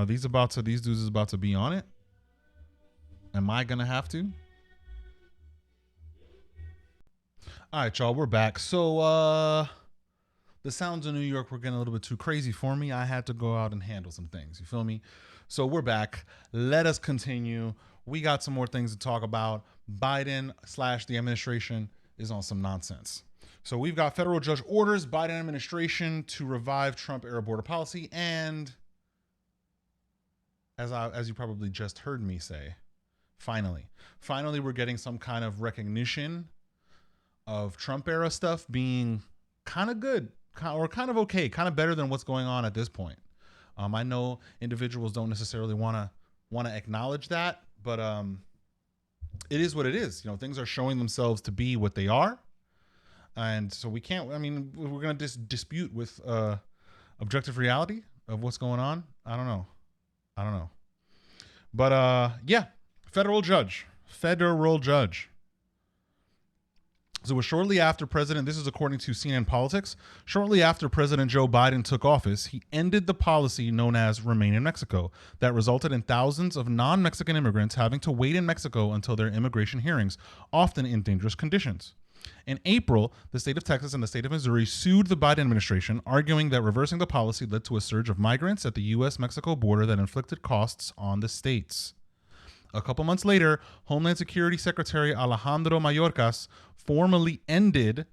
These dudes is about to be on it. Am I gonna have to? All right, y'all, we're back. So the sounds of New York were getting a little bit too crazy for me. I had to go out and handle some things. You feel me? So we're back. Let us continue. We got some more things to talk about. Biden / the administration is on some nonsense. So we've got federal judge orders Biden administration to revive Trump era border policy, and as you probably just heard me say, finally we're getting some kind of recognition of Trump era stuff being kind of good, or kind of okay, kind of better than what's going on at this point. I know individuals don't necessarily want to acknowledge that, but it is what it is. You know, things are showing themselves to be what they are, and so we can't. I mean, we're going to dispute with objective reality of what's going on. I don't know. But yeah, federal judge. So it was shortly after this is according to CNN Politics, shortly after President Joe Biden took office, he ended the policy known as Remain in Mexico that resulted in thousands of non-Mexican immigrants having to wait in Mexico until their immigration hearings, often in dangerous conditions. In April, the state of Texas and the state of Missouri sued the Biden administration, arguing that reversing the policy led to a surge of migrants at the U.S.-Mexico border that inflicted costs on the states. A couple months later, Homeland Security Secretary Alejandro Mayorkas formally ended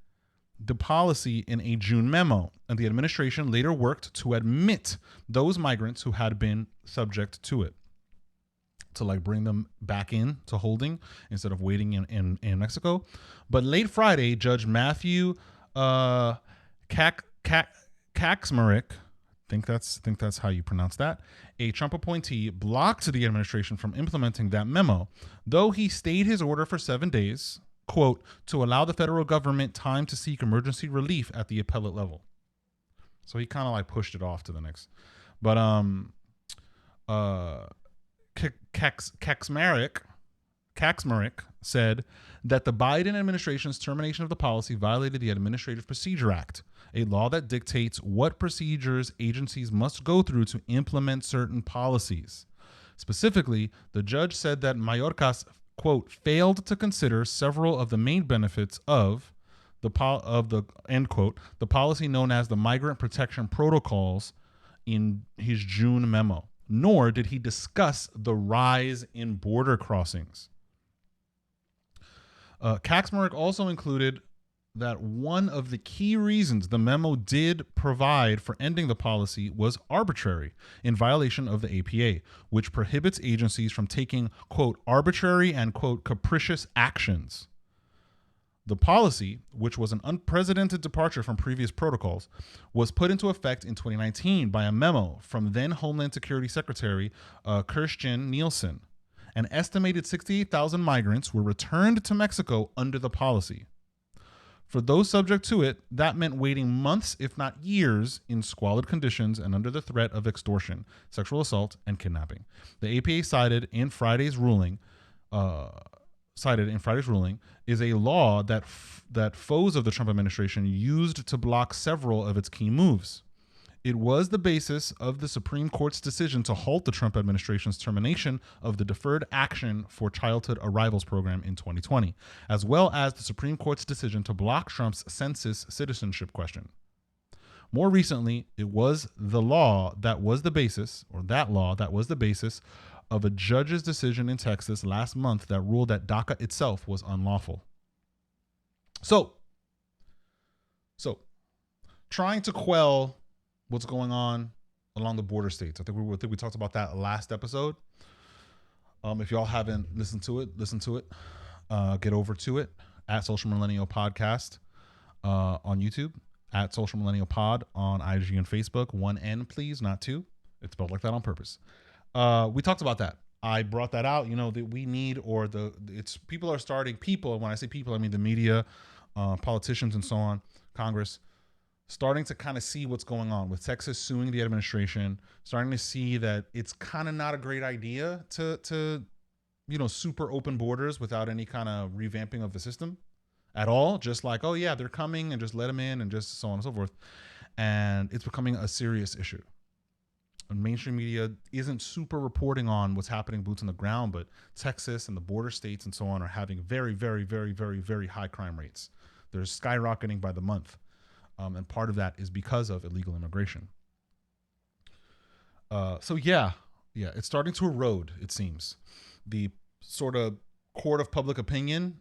the policy in a June memo, and the administration later worked to admit those migrants who had been subject to it, to like bring them back in to holding instead of waiting in Mexico. But late Friday, Judge Matthew Kaczmarek, think that's how you pronounce that, a Trump appointee, blocked the administration from implementing that memo, though he stayed his order for 7 days, quote, to allow the federal government time to seek emergency relief at the appellate level. So he kind of like pushed it off to the next. But Kaczmarek said that the Biden administration's termination of the policy violated the Administrative Procedure Act, a law that dictates what procedures agencies must go through to implement certain policies. Specifically, the judge said that Mayorkas, quote, failed to consider several of the main benefits of the end quote, the policy known as the Migrant Protection Protocols in his June memo, nor did he discuss the rise in border crossings. Kaczmarek also included that one of the key reasons the memo did provide for ending the policy was arbitrary, in violation of the APA, which prohibits agencies from taking, quote, arbitrary and, quote, capricious actions. The policy, which was an unprecedented departure from previous protocols, was put into effect in 2019 by a memo from then Homeland Security Secretary Kirstjen Nielsen. An estimated 68,000 migrants were returned to Mexico under the policy. For those subject to it, that meant waiting months, if not years, in squalid conditions and under the threat of extortion, sexual assault, and kidnapping. The APA cited in Friday's ruling is a law that foes of the Trump administration used to block several of its key moves. It was the basis of the Supreme Court's decision to halt the Trump administration's termination of the Deferred Action for Childhood Arrivals program in 2020, as well as the Supreme Court's decision to block Trump's census citizenship question. More recently, it was the law that was the basis of a judge's decision in Texas last month that ruled that DACA itself was unlawful. So trying to quell what's going on along the border states. I think we talked about that last episode. If y'all haven't listened to it, listen to it. Get over to it at Social Millennial Podcast on YouTube, at Social Millennial Pod on IG and Facebook. 1 N, please, not 2. It's spelled like that on purpose. We talked about that. I brought that out. You know, that we need, or people are starting. People, when I say people, I mean the media, politicians, and so on, Congress, starting to kind of see what's going on with Texas suing the administration, starting to see that it's kind of not a great idea to super open borders without any kind of revamping of the system at all. Just like, oh yeah, they're coming and just let them in and just so on and so forth. And it's becoming a serious issue. And mainstream media isn't super reporting on what's happening boots on the ground, but Texas and the border states and so on are having very, very, very, very, very high crime rates. They're skyrocketing by the month. And part of that is because of illegal immigration. So it's starting to erode, it seems. The sort of court of public opinion,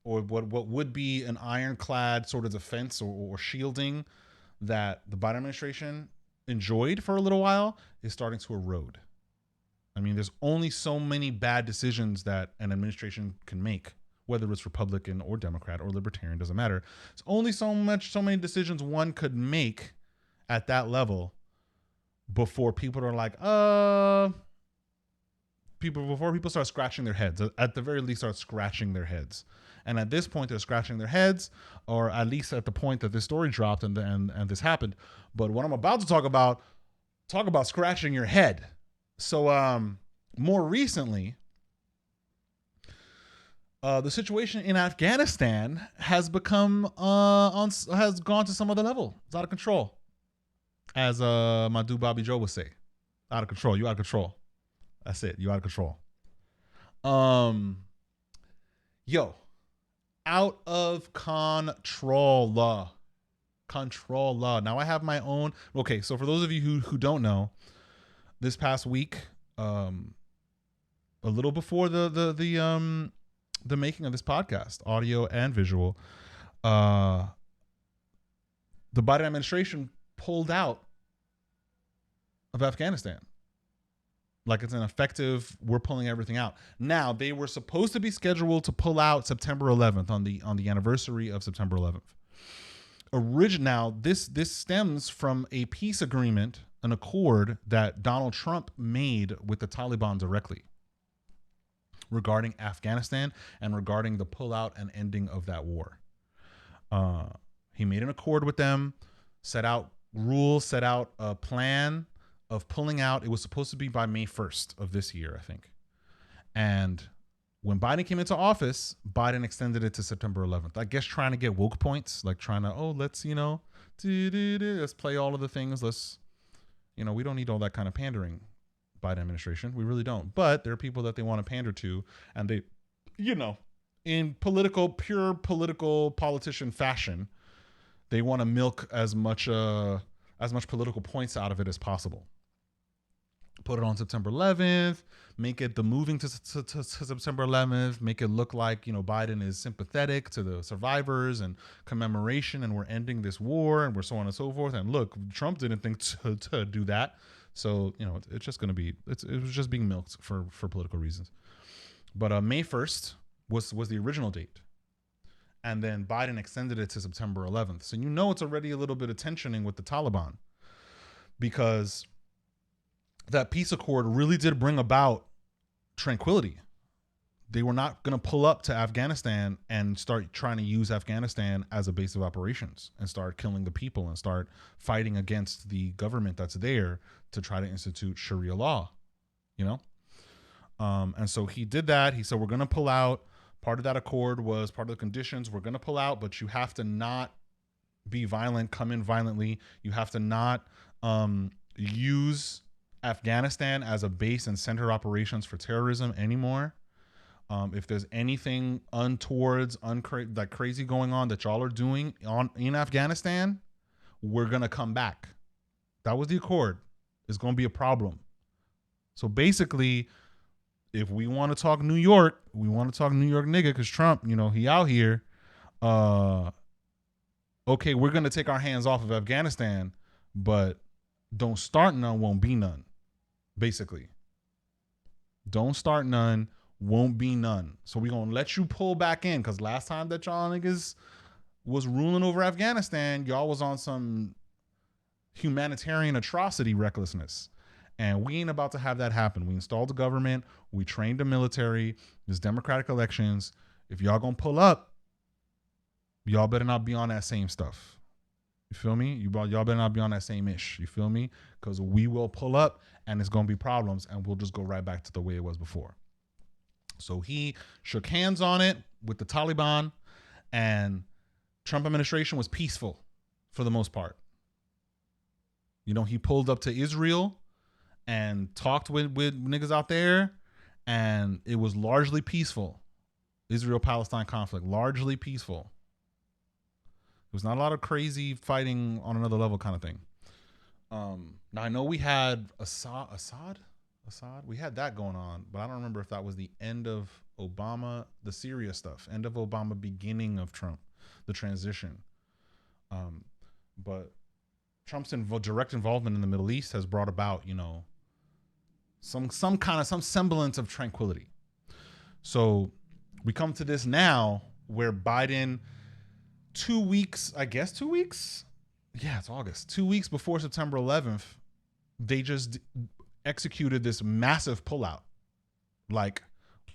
or what would be an ironclad sort of defense or shielding that the Biden administration enjoyed for a little while, is starting to erode. I mean, there's only so many bad decisions that an administration can make, whether it's Republican or Democrat or Libertarian, doesn't matter. It's only so many decisions one could make at that level before people are like, before people start scratching their heads, at the very least start scratching their heads. And at this point, they're scratching their heads, or at least at the point that this story dropped and this happened. But what I'm about to talk about scratching your head. So more recently, the situation in Afghanistan has become has gone to some other level. It's out of control, as my dude Bobby Joe would say, out of control. You out of control. That's it. You out of control. Yo, out of control. Control. Now I have my own. Okay, so for those of you who don't know, this past week, a little before the making of this podcast, audio and visual, the Biden administration pulled out of Afghanistan. Like it's an effective, we're pulling everything out. Now, they were supposed to be scheduled to pull out September 11th on the anniversary of September 11th. Now, this stems from a peace agreement, an accord that Donald Trump made with the Taliban directly regarding Afghanistan and regarding the pullout and ending of that war. He made an accord with them, set out rules, set out a plan of pulling out. It was supposed to be by May 1st of this year, I think. And when Biden came into office, Biden extended it to September 11th. I guess trying to get woke points, like trying to, let's, let's play all of the things. Let's, we don't need all that kind of pandering, Biden administration. We really don't. But there are people that they want to pander to, and they, in pure political politician fashion, they want to milk as much political points out of it as possible. Put it on September 11th, make it the moving to September 11th, make it look like, Biden is sympathetic to the survivors and commemoration, and we're ending this war, and we're so on and so forth. And look, Trump didn't think to do that. So, it's just going to be, it was just being milked for political reasons. But May 1st was the original date. And then Biden extended it to September 11th. So, it's already a little bit of tensioning with the Taliban, because that peace accord really did bring about tranquility. They were not going to pull up to Afghanistan and start trying to use Afghanistan as a base of operations and start killing the people and start fighting against the government that's there to try to institute Sharia law, and so he did that. He said, we're going to pull out. Part of that accord was part of the conditions. We're going to pull out, but you have to not be violent, come in violently. You have to not use Afghanistan as a base and center operations for terrorism anymore. If there's anything untowards, like crazy going on that y'all are doing in Afghanistan, we're going to come back. That was the accord. It's going to be a problem. So basically, if we want to talk New York, we want to talk New York nigga, because Trump, he out here. Okay, we're going to take our hands off of Afghanistan, but don't start none, won't be none. Basically, don't start none, won't be none. So we're going to let you pull back in, because last time that y'all niggas was ruling over Afghanistan, y'all was on some humanitarian atrocity recklessness. And we ain't about to have that happen. We installed the government. We trained the military. There's democratic elections. If y'all going to pull up, y'all better not be on that same stuff. You feel me? Y'all better not be on that same ish. You feel me? Because we will pull up and it's going to be problems, and we'll just go right back to the way it was before. So he shook hands on it with the Taliban, and Trump administration was peaceful for the most part. He pulled up to Israel and talked with niggas out there, and it was largely peaceful. Israel-Palestine conflict, largely peaceful. There was not a lot of crazy fighting on another level kind of thing. Now I know we had Assad. We had that going on, but I don't remember if that was the end of Obama, the Syria stuff, end of Obama, beginning of Trump, the transition. But Trump's direct involvement in the Middle East has brought about, some semblance of tranquility. So we come to this now where Biden, 2 weeks? Yeah, it's August. 2 weeks before September 11th, they just executed this massive pullout, like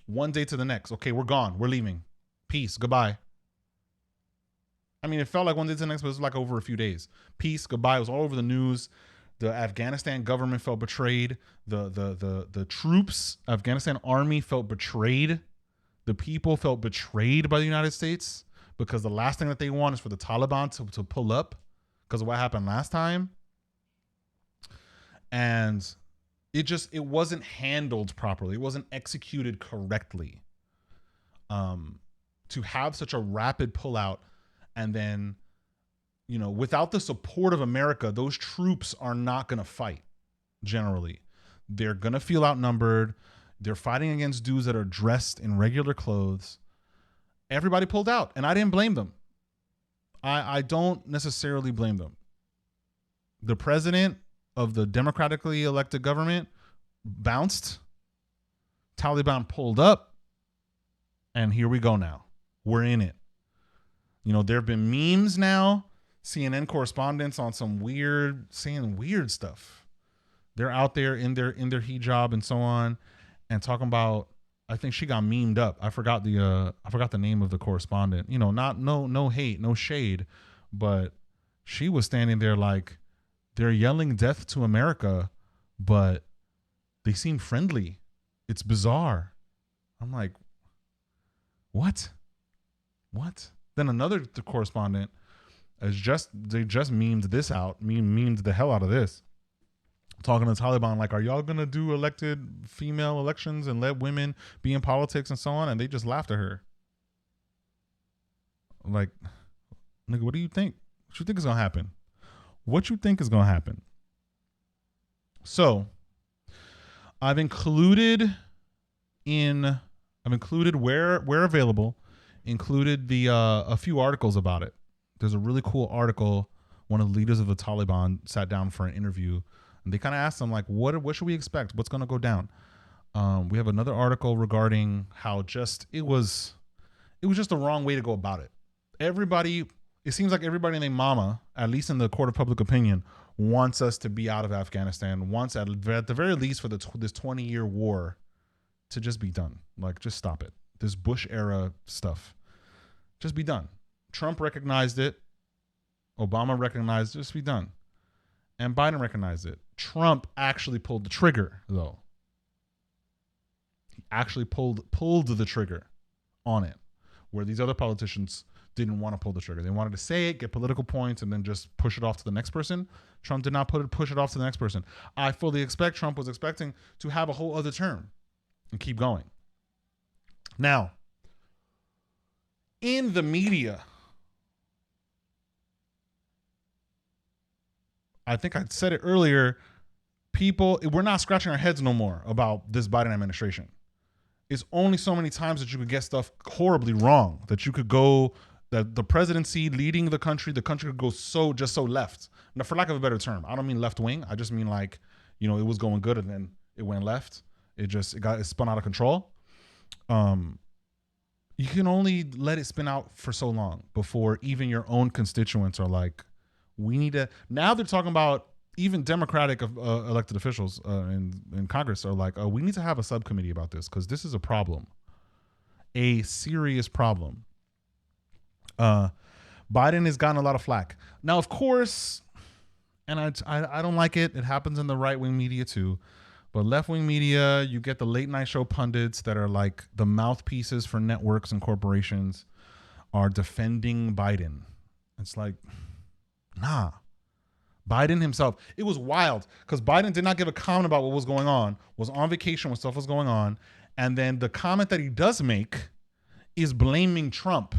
one day to the next. Okay, we're gone. We're leaving. Peace. Goodbye. I mean, it felt like one day to the next, but it was like over a few days. Peace. Goodbye. It was all over the news. The Afghanistan government felt betrayed. The troops, Afghanistan army felt betrayed. The people felt betrayed by the United States because the last thing that they want is for the Taliban to pull up because of what happened last time. And it wasn't handled properly. It wasn't executed correctly. To have such a rapid pullout, and then, without the support of America, those troops are not going to fight. Generally, they're going to feel outnumbered. They're fighting against dudes that are dressed in regular clothes. Everybody pulled out, and I didn't blame them. I don't necessarily blame them. The president of the democratically elected government bounced. Taliban pulled up, and here we go now. We're in it. There have been memes now, CNN correspondents on some saying weird stuff. They're out there in their hijab and so on, and talking about, I think she got memed up. I forgot the name of the correspondent. No hate, no shade, but she was standing there like, they're yelling death to America, but they seem friendly. It's bizarre. I'm like, what? Then another correspondent they just memed this out, memed the hell out of this, talking to the Taliban like, are y'all gonna do elected female elections and let women be in politics and so on? And they just laughed at her. Like, nigga, what do you think? What you think is gonna happen? What you think is gonna happen? So, I've included where available, included the a few articles about it. There's a really cool article. One of the leaders of the Taliban sat down for an interview, and they kind of asked them like, what should we expect? What's going to go down? We have another article regarding how it was just the wrong way to go about it. It seems like everybody and their mama, at least in the court of public opinion, wants us to be out of Afghanistan, wants at the very least for this 20-year war to just be done. Like, just stop it. This Bush era stuff, just be done. Trump recognized it. Obama recognized it. Just be done. And Biden recognized it. Trump actually pulled the trigger, though. He actually pulled the trigger on it, where these other politicians didn't want to pull the trigger. They wanted to say it, get political points, and then just push it off to the next person. Trump did not push it off to the next person. I fully expect Trump was expecting to have a whole other term and keep going. Now, in the media, I think I said it earlier, we're not scratching our heads no more about this Biden administration. It's only so many times that you could get stuff horribly wrong, that the presidency leading the country could go so left. Now, for lack of a better term, I don't mean left wing. I just mean like, it was going good and then it went left. It spun out of control. You can only let it spin out for so long before even your own constituents are like, we need to. Now they're talking about, even Democratic elected officials in Congress are like, we need to have a subcommittee about this because this is a problem, a serious problem. Biden has gotten a lot of flack. Now, of course, and I don't like it. It happens in the right-wing media too. But left-wing media, you get the late-night show pundits that are like the mouthpieces for networks and corporations are defending Biden. It's like, nah. Biden himself, it was wild because Biden did not give a comment about what was going on, was on vacation when stuff was going on. And then the comment that he does make is blaming Trump.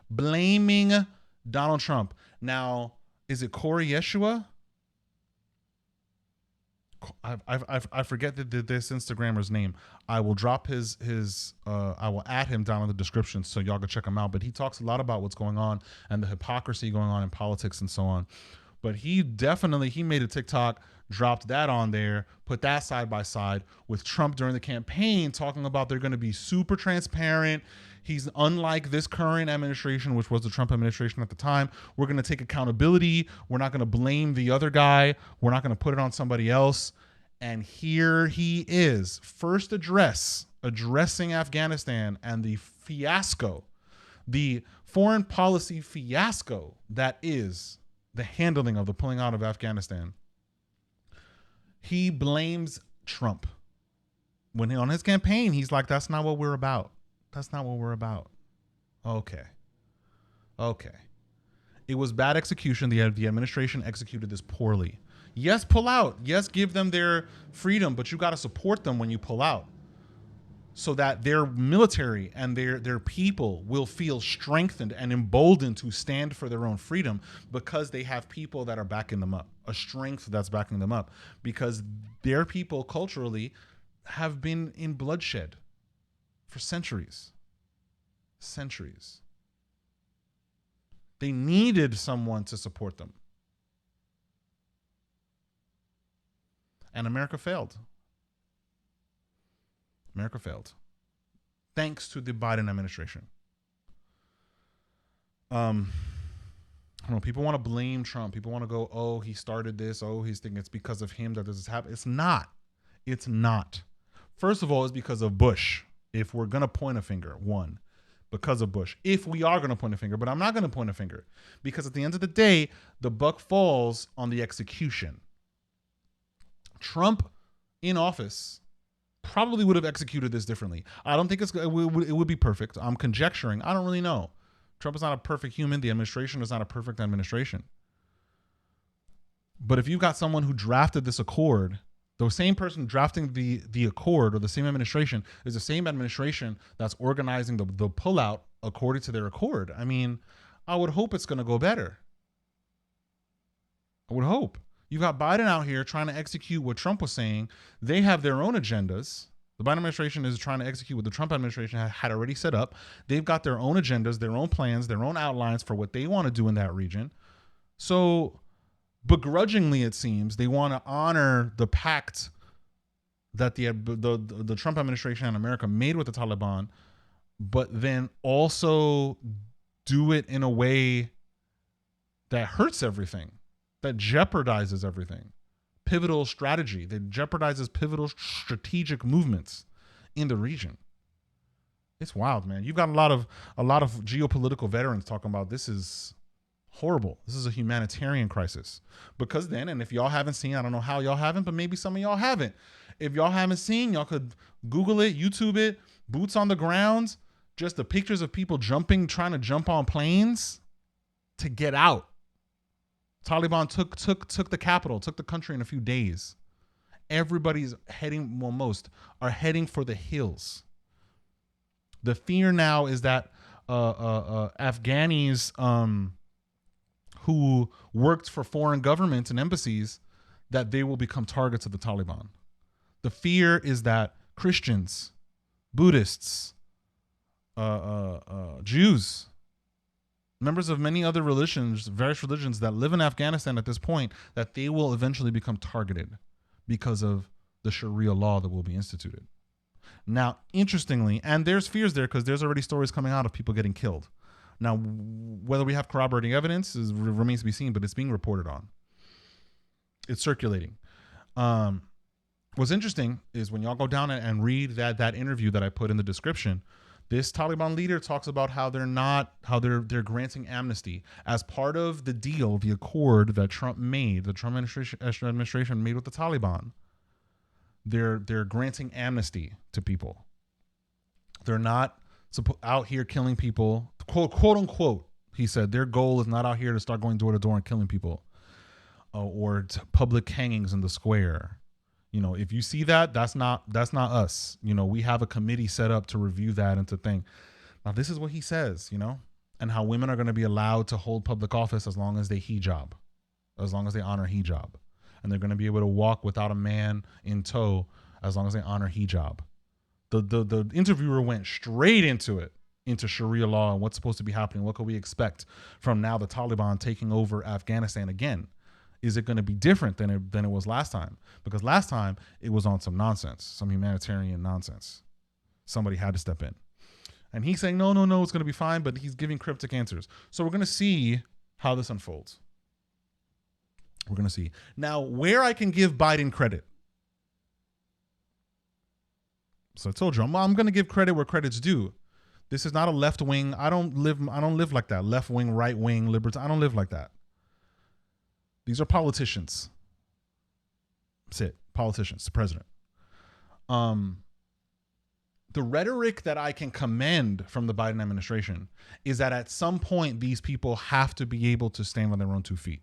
Blaming Donald Trump. Now, is it Corey Yeshua? I forget this Instagrammer's name. I will drop his I will add him down in the description so y'all can check him out. But he talks a lot about what's going on and the hypocrisy going on in politics and so on. But he made a TikTok, dropped that on there, put that side by side with Trump during the campaign, talking about they're going to be super transparent. He's unlike this current administration, which was the Trump administration at the time. We're going to take accountability. We're not going to blame the other guy. We're not going to put it on somebody else. And here he is, first addressing Afghanistan and the fiasco, the foreign policy fiasco that is the handling of the pulling out of Afghanistan. He blames Trump. When on his campaign, he's like, that's not what we're about. That's not what we're about. Okay. It was bad execution. The administration executed this poorly. Yes, pull out. Yes, give them their freedom, but you got to support them when you pull out so that their military and their people will feel strengthened and emboldened to stand for their own freedom because they have people that are backing them up, a strength that's backing them up, because their people culturally have been in bloodshed for centuries. They needed someone to support them. And America failed. Thanks to the Biden administration. I don't know. People want to blame Trump. People want to go, oh, he started this. Oh, he's thinking it's because of him that this is happening. It's not. First of all, it's because of Bush. If we're going to point a finger, because of Bush. If we are going to point a finger, but I'm not going to point a finger, because at the end of the day, the buck falls on the execution. Trump in office probably would have executed this differently. I don't think it would be perfect. I'm conjecturing. I don't really know. Trump is not a perfect human. The administration is not a perfect administration. But if you've got someone who drafted this accord, the same person drafting the accord, or the same administration, is the same administration that's organizing the pullout according to their accord. I mean, I would hope it's going to go better. I would hope. You've got Biden out here trying to execute what Trump was saying. They have their own agendas. The Biden administration is trying to execute what the Trump administration had already set up. They've got their own agendas, their own plans, their own outlines for what they want to do in that region. So begrudgingly, it seems, they want to honor the pact that the Trump administration and America made with the Taliban, but then also do it in a way that hurts everything, that jeopardizes everything. Pivotal strategy that jeopardizes pivotal strategic movements in the region. It's wild, man. You've got a lot of geopolitical veterans talking about this is horrible. This is a humanitarian crisis. Because then, and if y'all haven't seen, I don't know how y'all haven't, but maybe some of y'all haven't. If y'all haven't seen, y'all could Google it, YouTube it, boots on the ground, just the pictures of people trying to jump on planes to get out. Taliban took the capital, took the country in a few days. Everybody's heading, well, most are heading for the hills. The fear now is that Afghanis who worked for foreign governments and embassies, that they will become targets of the Taliban. The fear is that Christians, Buddhists, Jews, members of many other religions, various religions that live in Afghanistan at this point, that they will eventually become targeted because of the Sharia law that will be instituted. Now, interestingly, and there's fears there because there's already stories coming out of people getting killed. Now, whether we have corroborating evidence remains to be seen, but it's being reported on. It's circulating. What's interesting is when y'all go down and read that interview that I put in the description, this Taliban leader talks about how they're granting amnesty as part of the deal, the accord that Trump made, the Trump administration made with the Taliban. They're granting amnesty to people. They're not out here killing people, quote unquote. He said their goal is not out here to start going door to door and killing people, or public hangings in the square. You know, if you see that, that's not us. You know, we have a committee set up to review that and to think. Now, this is what he says, you know, and how women are going to be allowed to hold public office as long as they hijab, as long as they honor hijab. And they're going to be able to walk without a man in tow as long as they honor hijab. The interviewer went straight into Sharia law and what's supposed to be happening. What could we expect from now the Taliban taking over Afghanistan again? Is it going to be different than it was last time? Because last time it was on some nonsense, some humanitarian nonsense. Somebody had to step in. And he's saying, no, it's going to be fine, but he's giving cryptic answers. So we're going to see how this unfolds. We're going to see. Now, where I can give Biden credit. So I told you, I'm going to give credit where credit's due. This is not a left wing. I don't live like that. Left wing, right wing, libertarian. I don't live like that. These are politicians. That's it. Politicians, the president. The rhetoric that I can commend from the Biden administration is that at some point, these people have to be able to stand on their own 2 feet.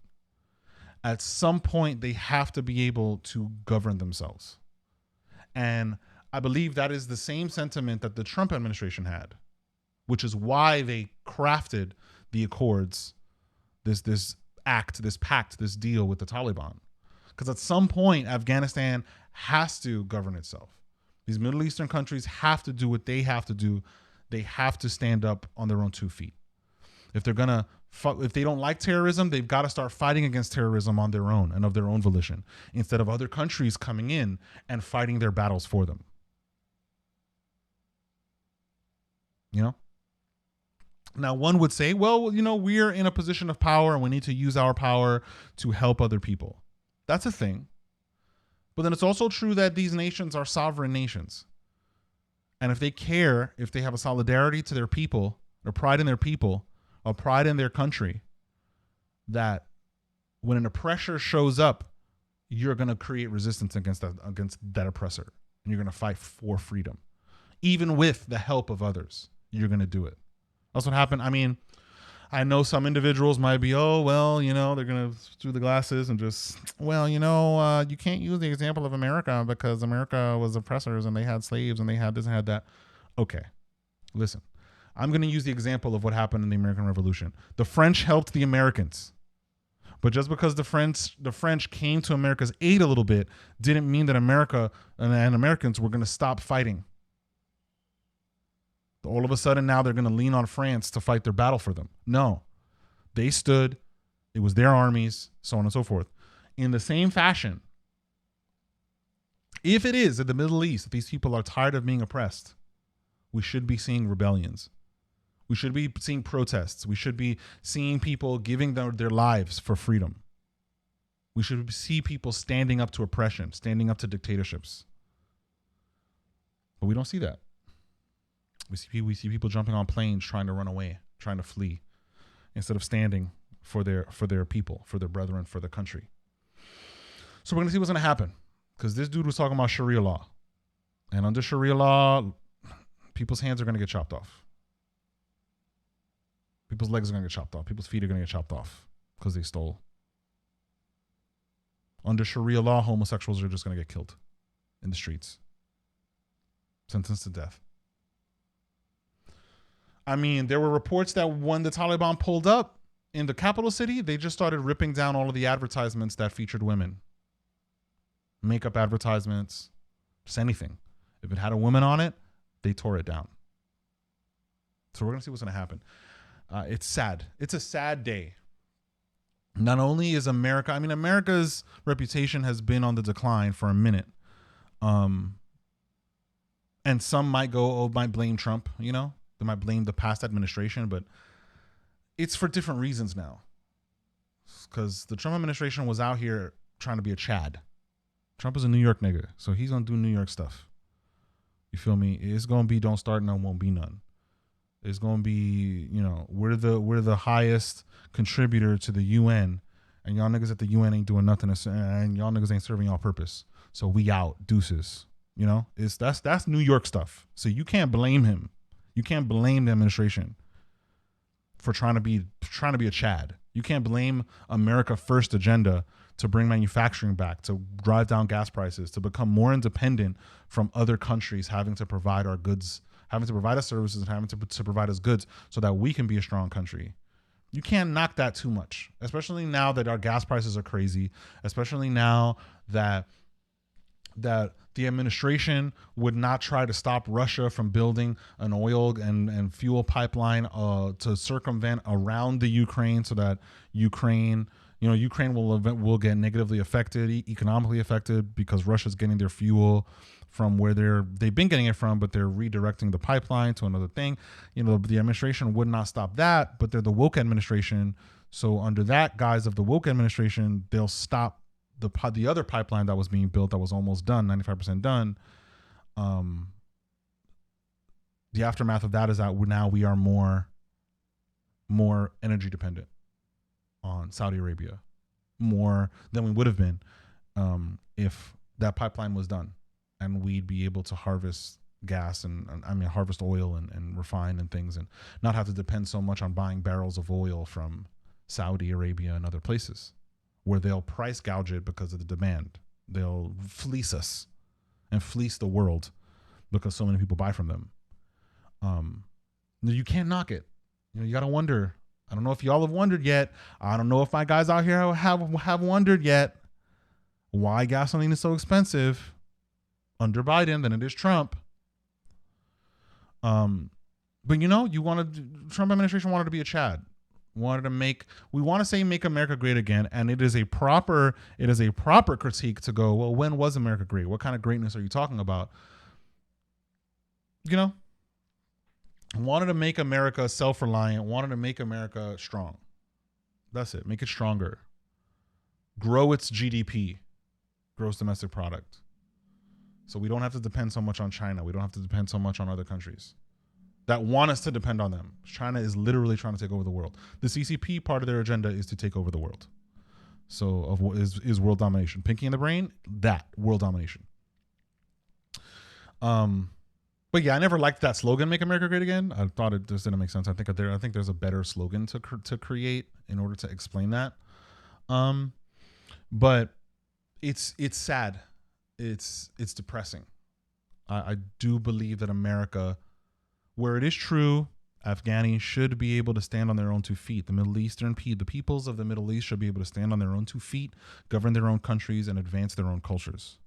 At some point, they have to be able to govern themselves. And I believe that is the same sentiment that the Trump administration had, which is why they crafted the Accords, this act, this pact, this deal with the Taliban. Because at some point, Afghanistan has to govern itself. These Middle Eastern countries have to do what they have to do. They have to stand up on their own 2 feet. If they're gonna, if they don't like terrorism, they've got to start fighting against terrorism on their own and of their own volition, instead of other countries coming in and fighting their battles for them. You know? Now, one would say, well, you know, we're in a position of power and we need to use our power to help other people. That's a thing. But then it's also true that these nations are sovereign nations. And if they care, if they have a solidarity to their people, or pride in their people, or pride in their country, that when an oppressor shows up, you're going to create resistance against that oppressor. And you're going to fight for freedom. Even with the help of others, you're going to do it. That's what happened. I mean, I know some individuals might be, oh, well, you know, they're going to through the glasses and just, well, you know, you can't use the example of America because America was oppressors and they had slaves and they had this and had that. Okay, listen, I'm going to use the example of what happened in the American Revolution. The French helped the Americans. But just because the French came to America's aid a little bit didn't mean that America and Americans were going to stop fighting. All of a sudden now they're going to lean on France to fight their battle for them. No, they stood. It was their armies, so on and so forth. In the same fashion, if it is in the Middle East that these people are tired of being oppressed, we should be seeing rebellions. We should be seeing protests. We should be seeing people giving their lives for freedom. We should see people standing up to oppression, standing up to dictatorships. But we don't see that. We see people jumping on planes trying to run away, trying to flee, instead of standing for their people, for their brethren, for their country. So we're going to see what's going to happen, because this dude was talking about Sharia law. And under Sharia law, people's hands are going to get chopped off. People's legs are going to get chopped off. People's feet are going to get chopped off because they stole. Under Sharia law, homosexuals are just going to get killed in the streets. Sentenced to death. I mean, there were reports that when the Taliban pulled up in the capital city, they just started ripping down all of the advertisements that featured women. Makeup advertisements, just anything. If it had a woman on it, they tore it down. So we're going to see what's going to happen. It's sad. It's a sad day. Not only is America, I mean, America's reputation has been on the decline for a minute. And some might blame Trump, you know? They might blame the past administration, but it's for different reasons now. Because the Trump administration was out here trying to be a Chad. Trump is a New York nigga, so he's going to do New York stuff. You feel me? It's going to be don't start, none won't be none. It's going to be, you know, we're the highest contributor to the UN, and y'all niggas at the UN ain't doing nothing, and y'all niggas ain't serving y'all purpose. So we out, deuces. You know, that's New York stuff. So you can't blame him. You can't blame the administration for trying to be a Chad. You can't blame America First agenda to bring manufacturing back, to drive down gas prices, to become more independent from other countries having to provide our goods, having to provide us services, and having to provide us goods so that we can be a strong country. You can't knock that too much, especially now that our gas prices are crazy, especially now that the administration would not try to stop Russia from building an oil and fuel pipeline to circumvent around the Ukraine so that Ukraine Ukraine will get negatively affected, economically affected, because Russia's getting their fuel from where they've been getting it from, but they're redirecting the pipeline to another thing. The administration would not stop that, but they're the woke administration. So under that guise of the woke administration, they'll stop the other pipeline that was being built that was almost done, 95% done. The aftermath of that is that now we are more energy dependent on Saudi Arabia, more than we would have been if that pipeline was done, and we'd be able to harvest gas and harvest oil and refine and things, and not have to depend so much on buying barrels of oil from Saudi Arabia and other places where they'll price gouge it because of the demand. They'll fleece us and fleece the world because so many people buy from them. You can't knock it. You got to wonder. I don't know if y'all have wondered yet. I don't know if my guys out here have wondered yet why gasoline is so expensive under Biden than it is Trump. But Trump administration wanted to be a Chad. We want to say make America great again, and it is a proper critique to go, well, when was America great? What kind of greatness are you talking about? Wanted to make America self-reliant, wanted to make America strong. That's it. Make it stronger. Grow its GDP, gross domestic product. So we don't have to depend so much on China. We don't have to depend so much on other countries that want us to depend on them. China is literally trying to take over the world. The CCP, part of their agenda is to take over the world. So is world domination. Pinky in the brain, that world domination. But yeah, I never liked that slogan, "Make America Great Again." I thought it just didn't make sense. I think there's a better slogan to create in order to explain that. But it's sad. It's depressing. I do believe that America, where it is true, Afghani should be able to stand on their own 2 feet. The peoples of the Middle East should be able to stand on their own 2 feet, govern their own countries, and advance their own cultures.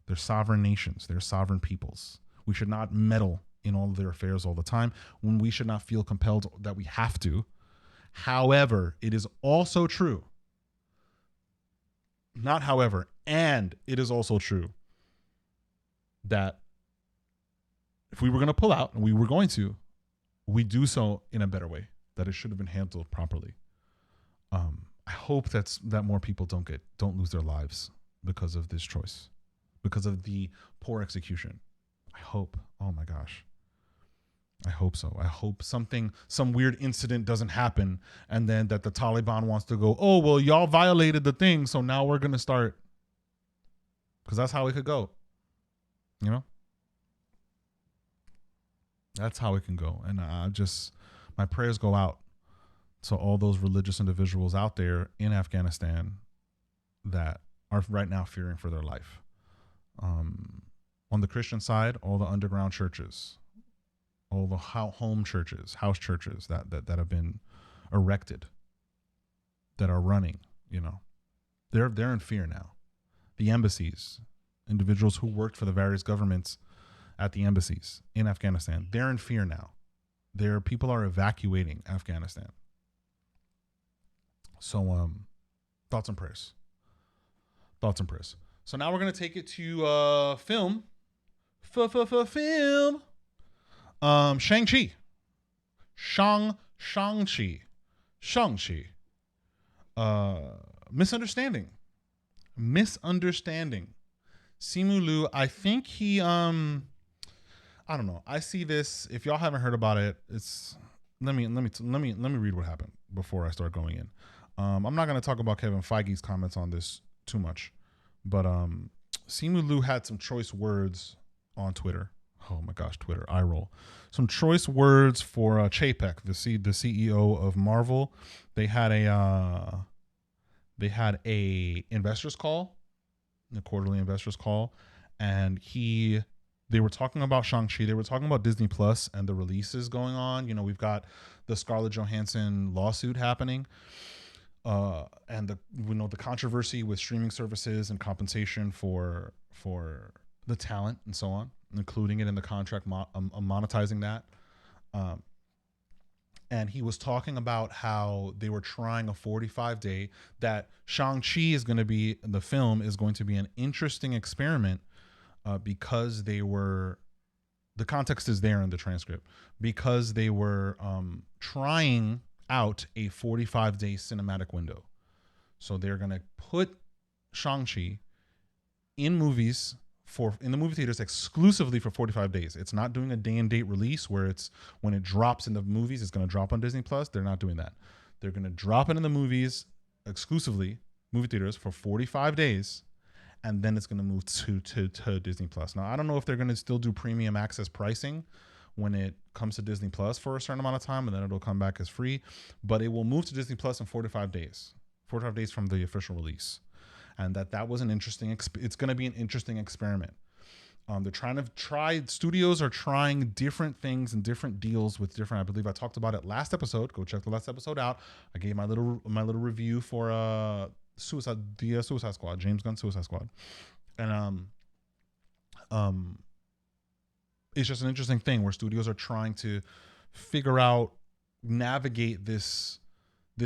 They're sovereign nations. They're sovereign peoples. We should not meddle in all of their affairs all the time, when we should not feel compelled that we have to. However, it is also true. Not however, and it is also true that if we were going to pull out, and we were going to, we do so in a better way, that it should have been handled properly. I hope that more people don't lose their lives because of this choice, because of the poor execution. I hope. Oh my gosh. I hope so. I hope some weird incident doesn't happen, and then that the Taliban wants to go, oh, well, y'all violated the thing, so now we're going to start. Because that's how it could go. That's how it can go. And my prayers go out to all those religious individuals out there in Afghanistan that are right now fearing for their life. On the Christian side, all the underground churches, all the home churches, house churches that have been erected, that are running, they're in fear now. The embassies, individuals who worked for the various governments at the embassies in Afghanistan, they're in fear now. People are evacuating Afghanistan. So, thoughts and prayers. So now we're gonna take it to film. Film. Shang-Chi. Shang-Chi. Misunderstanding. Simu Liu, I think he I don't know. I see this. If y'all haven't heard about it, let me read what happened before I start going in. I'm not gonna talk about Kevin Feige's comments on this too much, but Simu Liu had some choice words on Twitter. Oh my gosh, Twitter, eye roll. Some choice words for Chapek, the CEO of Marvel. They had a investors call, a quarterly investors call, and they were talking about Shang-Chi. They were talking about Disney Plus and the releases going on. We've got the Scarlett Johansson lawsuit happening, and the controversy with streaming services and compensation for the talent and so on, including it in the contract, monetizing that. and he was talking about how they were trying a 45-day, that Shang-Chi is going to be, the film is going to be an interesting experiment because they were, the context is there in the transcript, because they were trying out a 45-day cinematic window. So they're going to put Shang-Chi in movies in the movie theaters exclusively for 45 days. It's not doing a day and date release where it's when it drops in the movies, it's going to drop on Disney Plus. They're not doing that. They're going to drop it in the movies exclusively, movie theaters, for 45 days. And then it's going to move to Disney Plus. Now, I don't know if they're going to still do premium access pricing when it comes to Disney Plus for a certain amount of time, and then it'll come back as free. But it will move to Disney Plus in 45 days. 45 days from the official release. And that was an interesting, it's going to be an interesting experiment. Studios are trying different things and different deals with different, I believe I talked about it last episode. Go check the last episode out. I gave my little review for Suicide Squad, James Gunn Suicide Squad. And it's just an interesting thing where studios are trying to figure out, navigate this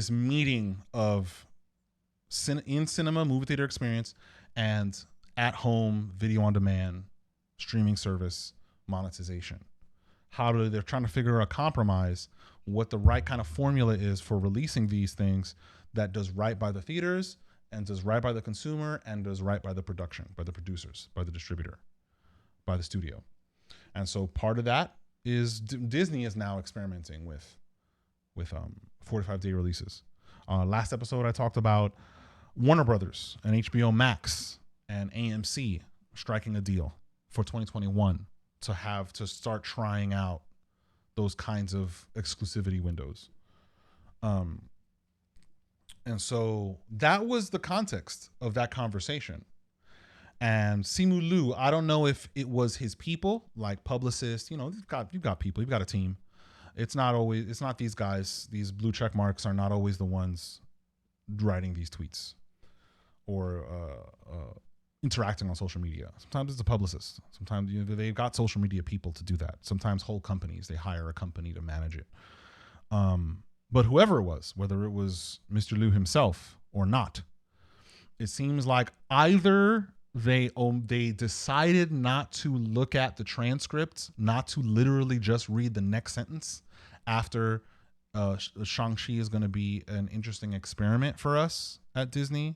meeting of in cinema movie theater experience and at home video on demand streaming service monetization. They're trying to figure out a compromise, what the right kind of formula is for releasing these things that does right by the theaters and does right by the consumer and does right by the production, by the producers, by the distributor, by the studio. And so part of that is Disney is now experimenting with 45-day releases. Last episode I talked about Warner Brothers and HBO Max and AMC striking a deal for 2021 to start trying out those kinds of exclusivity windows. And so that was the context of that conversation. And Simu Liu, I don't know if it was his people, like publicists, you've got people, you've got a team. It's not these guys, these blue check marks are not always the ones writing these tweets or interacting on social media. Sometimes it's a publicist. Sometimes they've got social media people to do that. Sometimes whole companies, they hire a company to manage it. But whoever it was, whether it was Mr. Liu himself or not, it seems like either they decided not to look at the transcript, not to literally just read the next sentence after Shang-Chi is going to be an interesting experiment for us at Disney,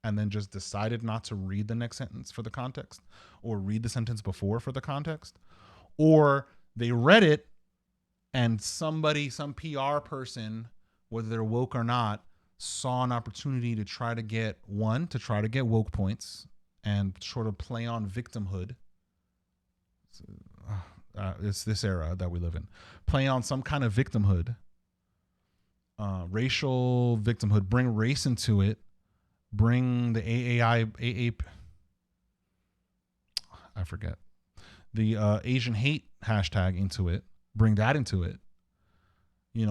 and then just decided not to read the next sentence for the context, or read the sentence before for the context, or they read it and some PR person, whether they're woke or not, saw an opportunity to try to get woke points and sort of play on victimhood. It's this era that we live in. Play on some kind of victimhood, racial victimhood, bring race into it, bring the I forget, the Asian hate hashtag into it, bring that into it,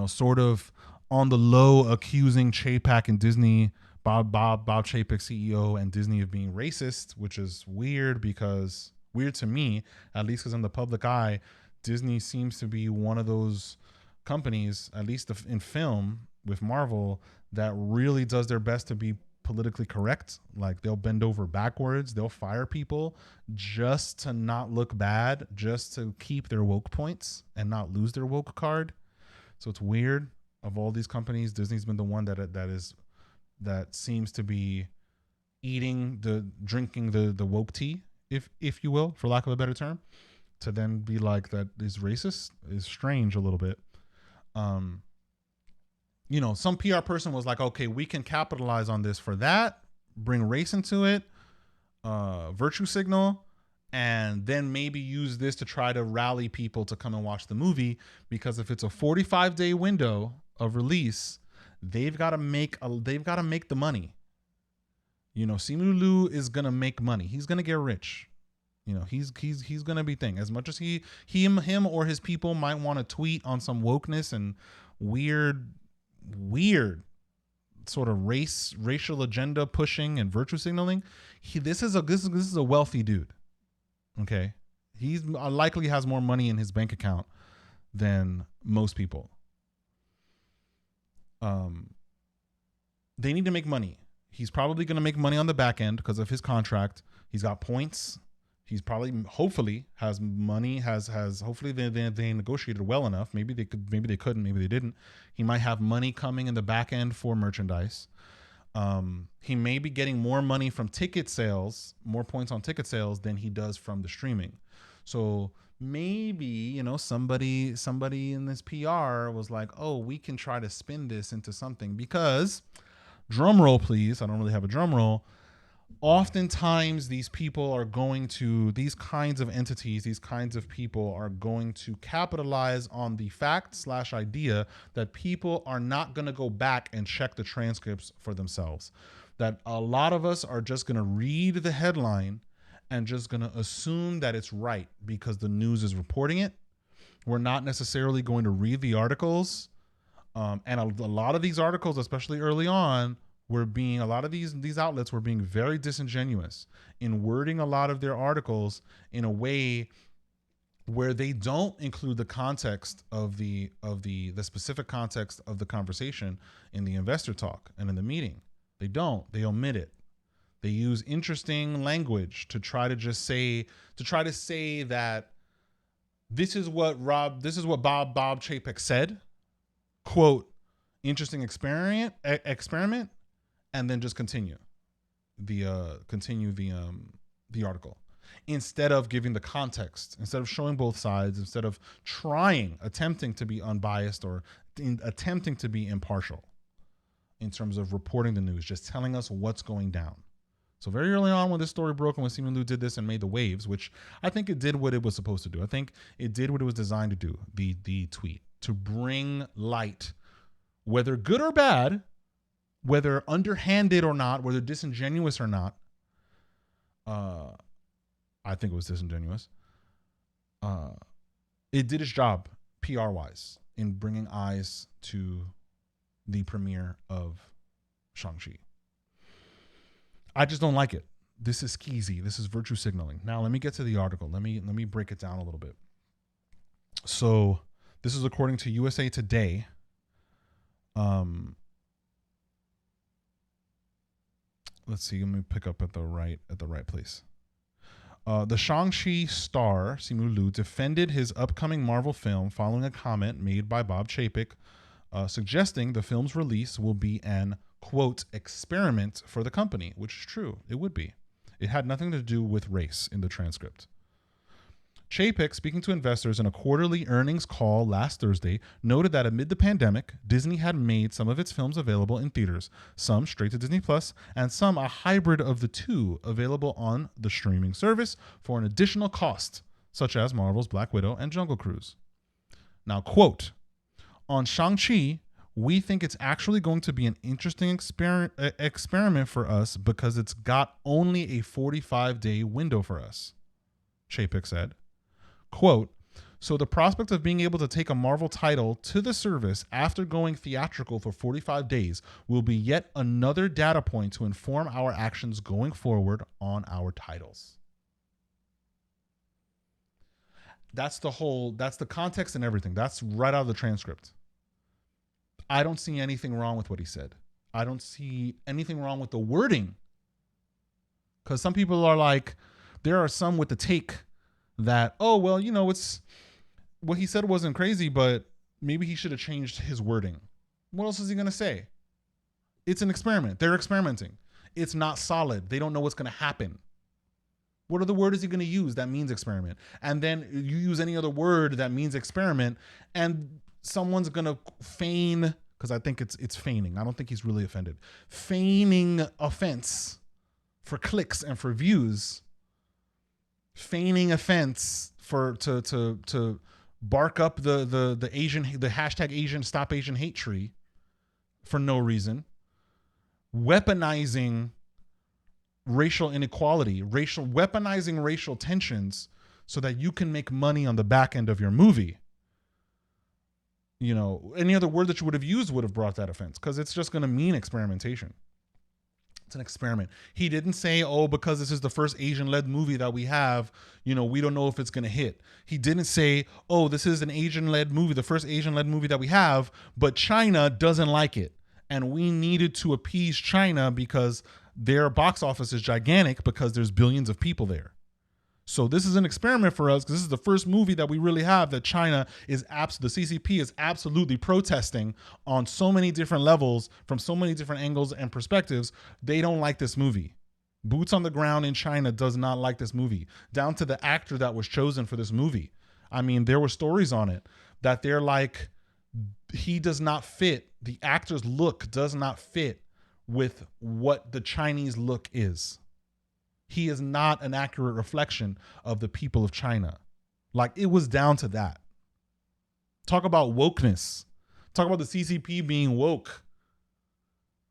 sort of on the low accusing Chapek and Disney, Bob Chapek, CEO, and Disney of being racist, which is weird to me, at least because in the public eye, Disney seems to be one of those companies, at least in film with Marvel, that really does their best to be politically correct. Like, they'll bend over backwards, they'll fire people just to not look bad, just to keep their woke points and not lose their woke card. So it's weird. Of all these companies, Disney's been the one that seems to be drinking the woke tea, if you will, for lack of a better term, to then be like that is racist is strange a little bit. Some PR person was like, okay, we can capitalize on this for that, bring race into it, virtue signal, and then maybe use this to try to rally people to come and watch the movie, because if it's a 45-day window of release, they've got to make the money. Simu Liu is gonna make money. He's gonna get rich. He's gonna be thing. As much as him or his people might want to tweet on some wokeness and weird sort of racial agenda pushing and virtue signaling, this is a wealthy dude. Okay, he's likely has more money in his bank account than most people. They need to make money. He's probably going to make money on the back end because of his contract. He's got points. He's probably, hopefully, has money. Hopefully they negotiated well enough. Maybe they could. Maybe they couldn't. Maybe they didn't. He might have money coming in the back end for merchandise. He may be getting more money from ticket sales, more points on ticket sales than he does from the streaming. So maybe, somebody in this PR was like, oh, we can try to spin this into something, because, drum roll please, I don't really have a drum roll, oftentimes these people are going to, these kinds of entities, these kinds of people are going to capitalize on the fact/idea that people are not going to go back and check the transcripts for themselves. That a lot of us are just going to read the headline and just going to assume that it's right because the news is reporting it. We're not necessarily going to read the articles. And a lot of these articles, especially early on, a lot of these outlets were being very disingenuous in wording a lot of their articles in a way where they don't include the context of the specific context of the conversation in the investor talk and in the meeting. They don't. They omit it. They use interesting language to try to say that this is what Bob Chapek said, quote, interesting experiment, and then just continue the article, instead of giving the context, instead of showing both sides, instead of attempting to be unbiased or attempting to be impartial in terms of reporting the news, just telling us what's going down. So very early on when this story broke and when Simu did this and made the waves, which I think it did what it was supposed to do. I think it did what it was designed to do, the tweet, to bring light, whether good or bad, whether underhanded or not, whether disingenuous or not. I think it was disingenuous. It did its job PR-wise in bringing eyes to the premiere of Shang-Chi. I just don't like it. This is skeezy. This is virtue signaling. Now, let me get to the article. Let me break it down a little bit. So this is according to USA Today. Let's see. Let me pick up at the right place. The Shang-Chi star, Simu Liu, defended his upcoming Marvel film following a comment made by Bob Chapek, suggesting the film's release will be an, quote, experiment for the company, which is true. It would be. It had nothing to do with race in the transcript. Chapek, speaking to investors in a quarterly earnings call last Thursday, noted that amid the pandemic, Disney had made some of its films available in theaters, some straight to Disney Plus, and some a hybrid of the two available on the streaming service for an additional cost, such as Marvel's Black Widow and Jungle Cruise. Now, quote, on Shang-Chi, we think it's actually going to be an interesting experiment for us because it's got only a 45-day window for us, Chapek said. Quote, so the prospect of being able to take a Marvel title to the service after going theatrical for 45 days will be yet another data point to inform our actions going forward on our titles. That's the context and everything. That's right out of the transcript. I don't see anything wrong with what he said. I don't see anything wrong with the wording. Because some people are like, there are some with the take that, oh, well, it's what he said wasn't crazy, but maybe he should have changed his wording. What else is he going to say? It's an experiment. They're experimenting. It's not solid. They don't know what's going to happen. What other word is he going to use that means experiment? And then you use any other word that means experiment, and someone's going to feign, because I think it's feigning. I don't think he's really offended. Feigning offense for clicks and for views. Feigning offense to bark up the hashtag Asian Stop Asian Hate tree for no reason. Weaponizing racial inequality, weaponizing racial tensions so that you can make money on the back end of your movie. Any other word that you would have used would have brought that offense, because it's just going to mean experimentation. It's an experiment. He didn't say, oh, because this is the first Asian-led movie that we have, we don't know if it's going to hit. He didn't say, oh, this is an Asian-led movie, the first Asian-led movie that we have, but China doesn't like it. And we needed to appease China because their box office is gigantic because there's billions of people there. So this is an experiment for us because this is the first movie that we really have that China is the CCP is absolutely protesting on so many different levels from so many different angles and perspectives. They don't like this movie. Boots on the ground in China does not like this movie, down to the actor that was chosen for this movie. I mean, there were stories on it that they're like, he does not fit. The actor's look does not fit with what the Chinese look is. He is not an accurate reflection of the people of China. Like, it was down to that. Talk about wokeness. Talk about the CCP being woke.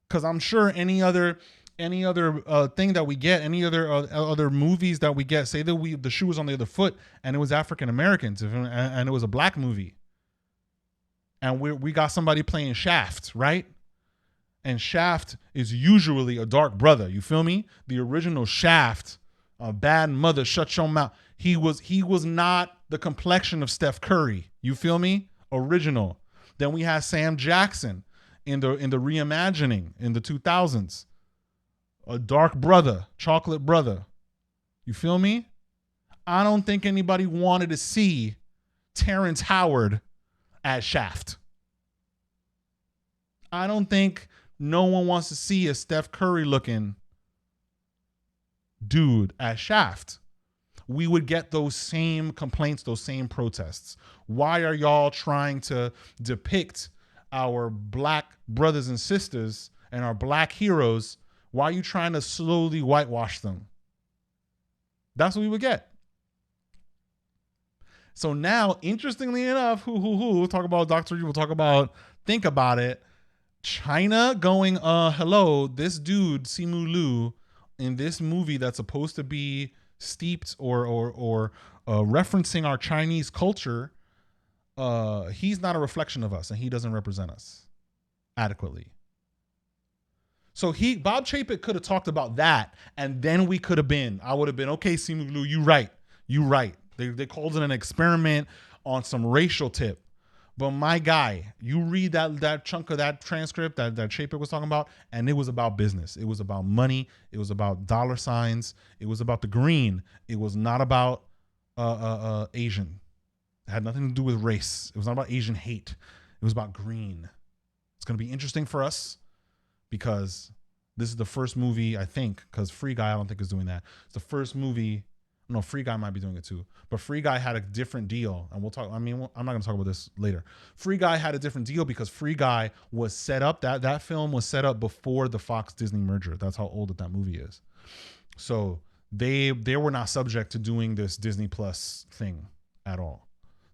Because I'm sure any other thing that we get, any other movies that we get, say that the shoe was on the other foot and it was African Americans and it was a black movie, and we got somebody playing Shaft, right? And Shaft is usually a dark brother. You feel me? The original Shaft, a bad mother, shut your mouth. He was not the complexion of Steph Curry. You feel me? Original. Then we had Sam Jackson in the reimagining in the 2000s. A dark brother, chocolate brother. You feel me? I don't think anybody wanted to see Terrence Howard as Shaft. I don't think no one wants to see a Steph Curry looking dude as Shaft. We would get those same complaints, those same protests. Why are y'all trying to depict our black brothers and sisters and our black heroes? Why are you trying to slowly whitewash them? That's what we would get. So now, interestingly enough, we'll talk about Dr. Yu, we'll talk about, think about it. China going, hello, this dude, Simu Liu, in this movie that's supposed to be steeped or referencing our Chinese culture, he's not a reflection of us and he doesn't represent us adequately. So Bob Chapek could have talked about that, and then I would have been, okay, Simu Liu, you right. They called it an experiment on some racial tip. But my guy, you read that chunk of that transcript that Chapek was talking about, and it was about business. It was about money. It was about dollar signs. It was about the green. It was not about Asian. It had nothing to do with race. It was not about Asian hate. It was about green. It's going to be interesting for us because this is the first movie, I think, because Free Guy I don't think is doing that. It's the first movie. No, Free Guy might be doing it too. But Free Guy had a different deal. And we'll talk, I'm not going to talk about this later. Free Guy had a different deal because Free Guy was set up, that film was set up before the Fox Disney merger. That's how old that movie is. So they were not subject to doing this Disney Plus thing at all.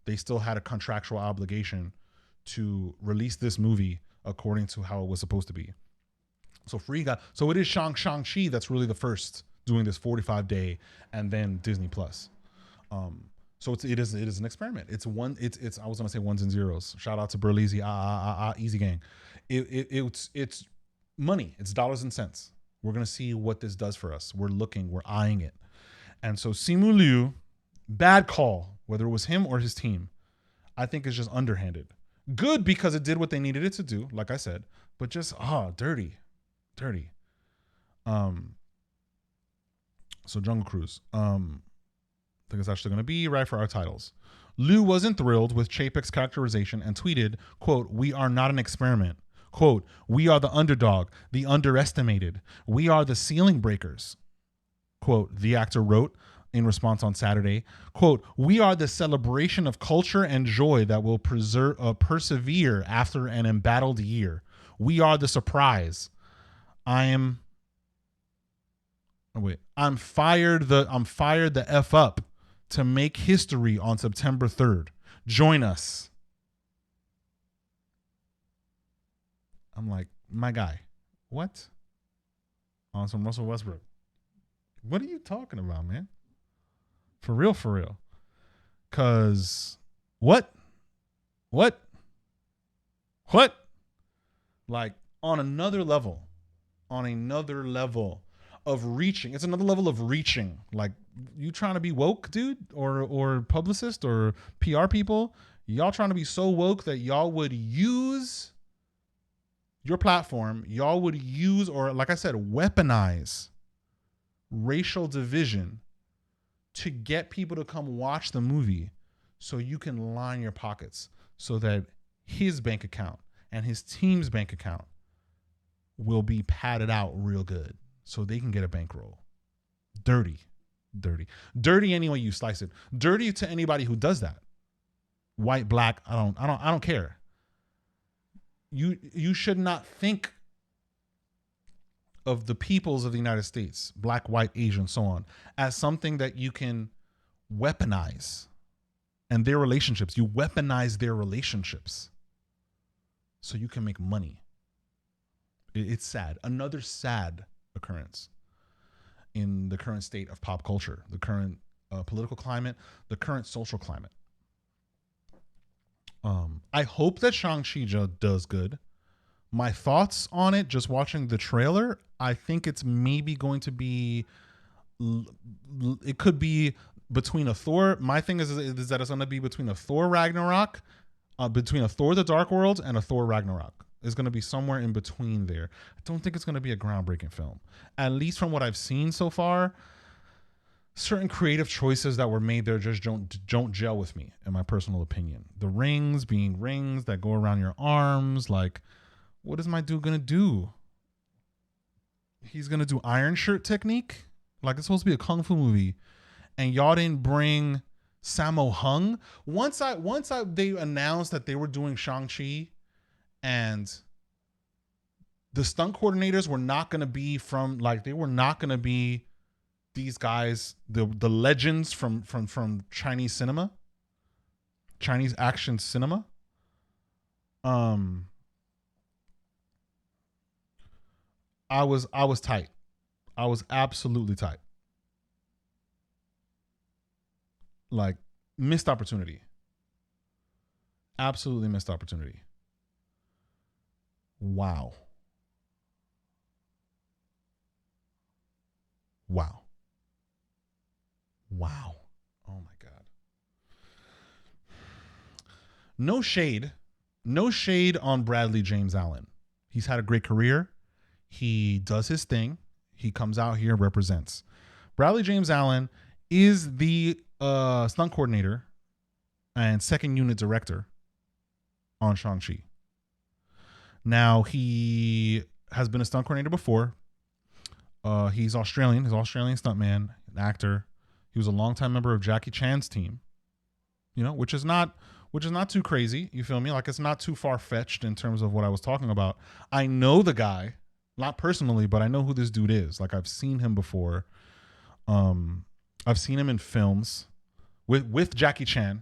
They still had a contractual obligation to release this movie according to how it was supposed to be. So Free Guy, so it is Shang-Chi that's really the first doing this 45-day, and then Disney Plus. So it is an experiment. It's I was gonna say ones and zeros. Shout out to Burleezy, Easy Gang. It's money. It's dollars and cents. We're gonna see what this does for us. We're eyeing it. And so Simu Liu, bad call, whether it was him or his team, I think is just underhanded. Good because it did what they needed it to do, like I said, but just dirty. So Jungle Cruise. I think it's actually going to be right for our titles. Liu wasn't thrilled with Chapek's characterization and tweeted, quote, "We are not an experiment. Quote, we are the underdog, the underestimated. We are the ceiling breakers." Quote, the actor wrote in response on Saturday, quote, "We are the celebration of culture and joy that will persevere after an embattled year. We are the surprise. I'm fired the F up to make history on September 3rd. Join us." I'm like, my guy, what? On some Russell Westbrook. What are you talking about, man? For real. Cause what? Like, on another level, on another level of reaching. It's another level of reaching. Like, you trying to be woke, dude, or publicist or PR people, y'all trying to be so woke that y'all would use your platform, y'all would use, or like I said, weaponize racial division to get people to come watch the movie so you can line your pockets so that his bank account and his team's bank account will be padded out real good so they can get a bankroll. Dirty any way you slice it. Dirty to anybody who does that. White, black, I don't care. You should not think of the peoples of the United States, black, white, Asian, so on, as something that you can weaponize. And their relationships, you weaponize their relationships so you can make money. It's sad. Another sad occurrence in the current state of pop culture, the current political climate, the current social climate. I hope that Shang-Chi does good. My thoughts on it, just watching the trailer, I think it's maybe going to be, it could be between a Thor. My thing is that it's going to be between a Thor Ragnarok, between a Thor the Dark World and a Thor Ragnarok. It's going to be somewhere in between there. I don't think it's going to be a groundbreaking film. At least from what I've seen so far, certain creative choices that were made there just don't gel with me, in my personal opinion. The rings being rings that go around your arms, like, what is my dude gonna do? He's gonna do Iron Shirt technique? Like, it's supposed to be a kung fu movie, and y'all didn't bring Sammo Hung. Once they announced that they were doing Shang-Chi, and the stunt coordinators were not gonna be from, like, they were not gonna be these guys, the legends from Chinese cinema, Chinese action cinema. I was tight. I was absolutely tight. Like, missed opportunity. Absolutely missed opportunity. Wow. Oh my God. No shade on Bradley James Allen. He's had a great career. He does his thing. He comes out here and represents. Bradley James Allen is the stunt coordinator and second unit director on Shang-Chi. Now, he has been a stunt coordinator before. He's Australian. He's an Australian stuntman, an actor. He was a longtime member of Jackie Chan's team, which is not too crazy. You feel me? Like, it's not too far-fetched in terms of what I was talking about. I know the guy, not personally, but I know who this dude is. Like, I've seen him before. I've seen him in films with Jackie Chan.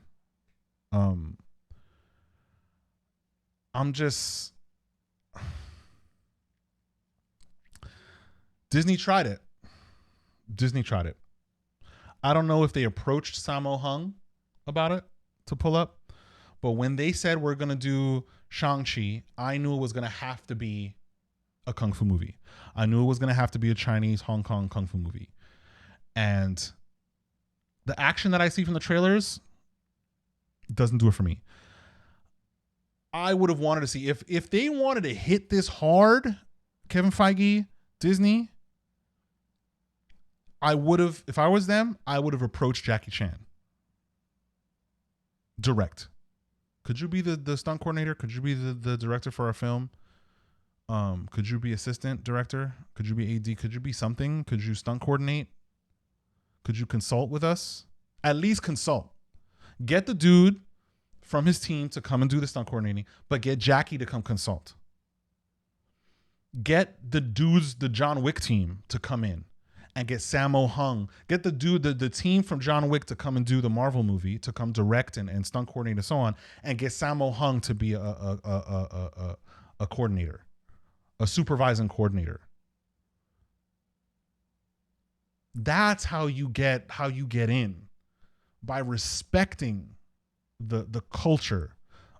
I'm just... Disney tried it. I don't know if they approached Sammo Hung about it to pull up, but when they said we're going to do Shang-Chi, I knew it was going to have to be a kung fu movie. I knew it was going to have to be a Chinese Hong Kong kung fu movie. And the action that I see from the trailers doesn't do it for me. I would have wanted to see, if they wanted to hit this hard, Kevin Feige, Disney, I would have, if I was them, I would have approached Jackie Chan. Direct. Could you be the stunt coordinator? Could you be the director for our film? Could you be assistant director? Could you be AD? Could you be something? Could you stunt coordinate? Could you consult with us? At least consult. Get the dude from his team to come and do the stunt coordinating, but get Jackie to come consult. Get the John Wick team to come in and get Sammo Hung. Get the team from John Wick to come and do the Marvel movie, to come direct and stunt coordinate and so on, and get Sammo Hung to be a coordinator, a supervising coordinator. That's how you get in, by respecting the culture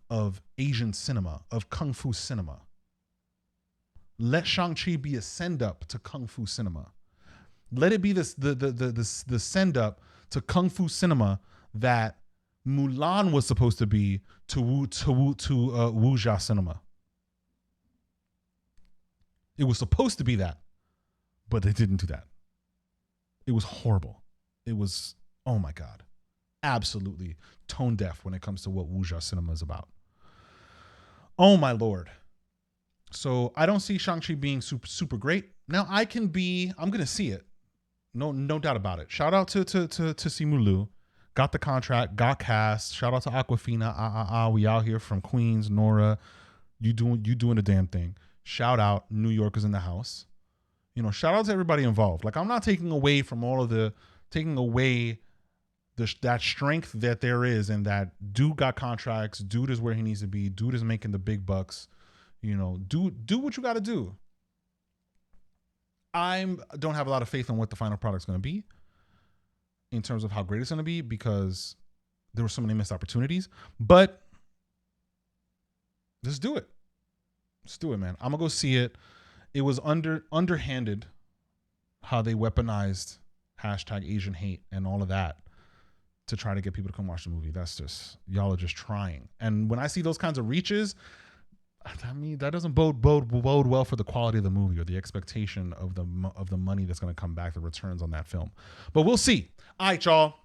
of Asian cinema, of kung fu cinema. Let Shang-Chi be a send up to Kung Fu cinema. Let it be this the send up to Kung Fu cinema that Mulan was supposed to be to Wuxia cinema. It was supposed to be that, but they didn't do that. It was horrible. It was, oh my God, absolutely tone deaf when it comes to what Wuxia cinema is about. Oh my Lord. So I don't see Shang-Chi being super great. Now I'm gonna see it. No doubt about it. Shout out to Simu Liu. Got the contract, got cast. Shout out to Aquafina. We out here from Queens. Nora, you doing the damn thing. Shout out. New York is in the house. Shout out to everybody involved. Like, I'm not taking away from that strength that there is, and that dude got contracts. Dude is where he needs to be. Dude is making the big bucks. Do what you got to do. I don't have a lot of faith in what the final product's going to be in terms of how great it's going to be, because there were so many missed opportunities. But let's do it. Let's do it, man. I'm going to go see it. It was underhanded how they weaponized #Asian hate and all of that to try to get people to come watch the movie. That's just, y'all are just trying. And when I see those kinds of reaches, I mean, that doesn't bode well for the quality of the movie or the expectation of the money that's going to come back, the returns on that film. But we'll see. All right, y'all.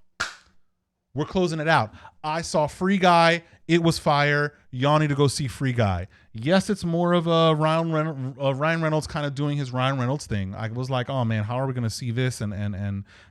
We're closing it out. I saw Free Guy. It was fire. Y'all need to go see Free Guy. Yes, it's more of a Ryan Reynolds kind of doing his Ryan Reynolds thing. I was like, oh man, how are we going to see this? And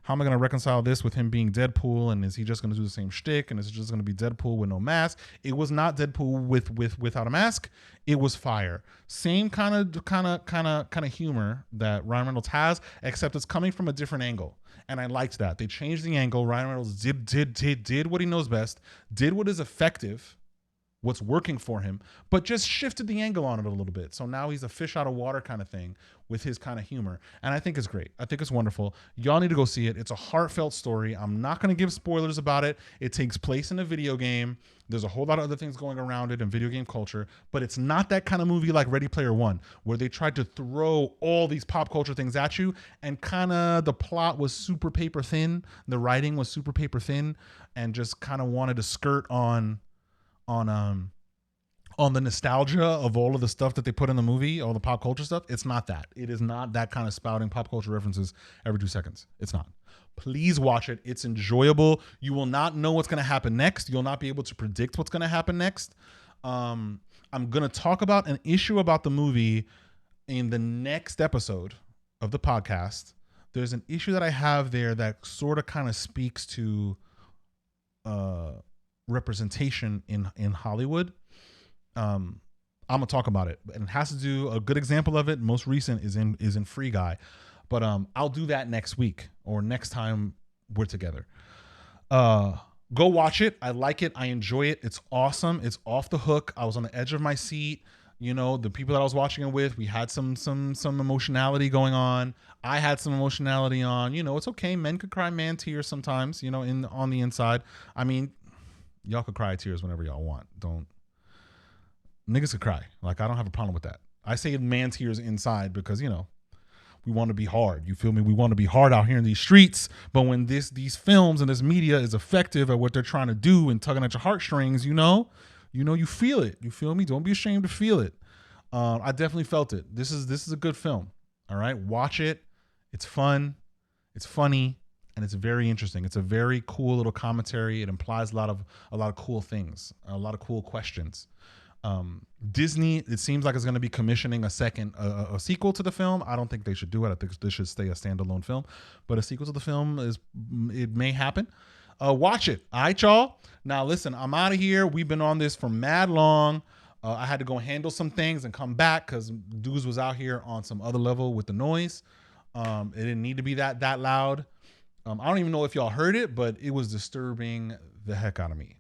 how am I going to reconcile this with him being Deadpool? And is he just going to do the same shtick? And is it just going to be Deadpool with no mask? It was not Deadpool without a mask. It was fire. Same kind of humor that Ryan Reynolds has, except it's coming from a different angle. And I liked that. They changed the angle. Ryan Reynolds did what he knows best, did what is effective, what's working for him, but just shifted the angle on it a little bit. So now he's a fish out of water kind of thing with his kind of humor. And I think it's great. I think it's wonderful. Y'all need to go see it. It's a heartfelt story. I'm not going to give spoilers about it. It takes place in a video game. There's a whole lot of other things going around it in video game culture, but it's not that kind of movie like Ready Player One, where they tried to throw all these pop culture things at you, and kind of the plot was super paper thin. The writing was super paper thin, and just kind of wanted to skirt on the nostalgia of all of the stuff that they put in the movie, all the pop culture stuff. It's not that. It is not that kind of spouting pop culture references every 2 seconds. It's not. Please watch it. It's enjoyable. You will not know what's going to happen next. You'll not be able to predict what's going to happen next. I'm going to talk about an issue about the movie in the next episode of the podcast. There's an issue that I have there that sort of kind of speaks to representation in Hollywood. I'm gonna talk about it, and it has to do, a good example of it, most recent, is in Free Guy, but I'll do that next week or next time we're together. Go watch it. I like it. I enjoy it. It's awesome. It's off the hook. I was on the edge of my seat. The people that I was watching it with, we had some emotionality going on. I had some emotionality on. It's okay. Men could cry man tears sometimes. On the inside. I mean, y'all could cry tears whenever y'all want. Niggas could cry. Like, I don't have a problem with that. I say man tears inside because, we want to be hard. You feel me? We want to be hard out here in these streets. But when these films and this media is effective at what they're trying to do and tugging at your heartstrings, you feel it. You feel me? Don't be ashamed to feel it. I definitely felt it. This is a good film. All right. Watch it. It's fun. It's funny. And it's very interesting. It's a very cool little commentary. It implies a lot of cool things, a lot of cool questions. Disney, it seems like it's going to be commissioning a sequel to the film. I don't think they should do it. I think this should stay a standalone film, but a sequel to the film it may happen. Watch it. All right, y'all. Now listen, I'm out of here. We've been on this for mad long. I had to go handle some things and come back because dudes was out here on some other level with the noise. It didn't need to be that loud. I don't even know if y'all heard it, but it was disturbing the heck out of me.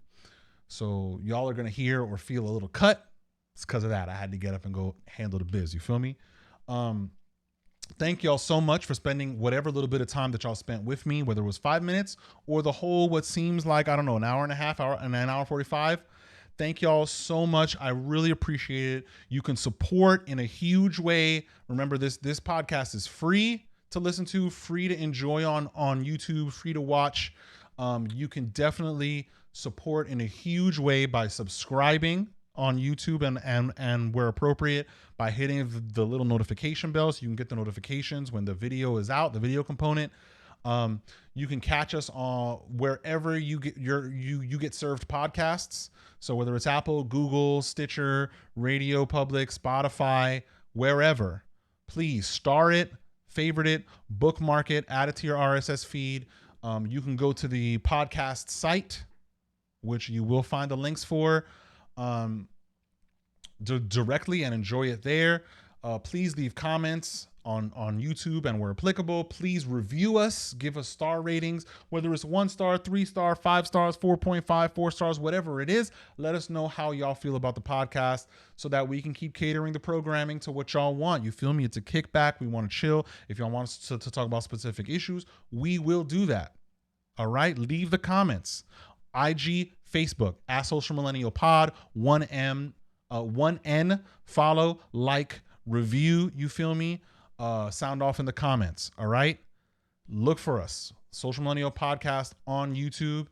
So y'all are going to hear or feel a little cut. It's because of that. I had to get up and go handle the biz. You feel me? Thank y'all so much for spending whatever little bit of time that y'all spent with me, whether it was 5 minutes or the whole, what seems like, I don't know, an hour and a half, an hour 45. Thank y'all so much. I really appreciate it. You can support in a huge way. Remember, this podcast is free to listen to, free to enjoy on YouTube, free to watch. You can definitely support in a huge way by subscribing on YouTube and where appropriate by hitting the little notification bell so you can get the notifications when the video is out, the video component. You can catch us on wherever you get you get served podcasts. So whether it's Apple, Google, Stitcher, Radio Public, Spotify, wherever, please star it, favorite it, bookmark it, add it to your RSS feed. You can go to the podcast site, which you will find the links for directly and enjoy it there. Please leave comments on YouTube and where applicable. Please review us, give us star ratings, whether it's 1 star, 3 star, 5 stars, 4.5, 4 stars, whatever it is. Let us know how y'all feel about the podcast so that we can keep catering the programming to what y'all want. You feel me? It's a kickback. We want to chill. If y'all want us to talk about specific issues, we will do that. All right? Leave the comments. IG, Facebook, @Social Millennial Pod, 1N, follow, like, review, you feel me? Sound off in the comments, all right? Look for us, Social Millennial Podcast on YouTube.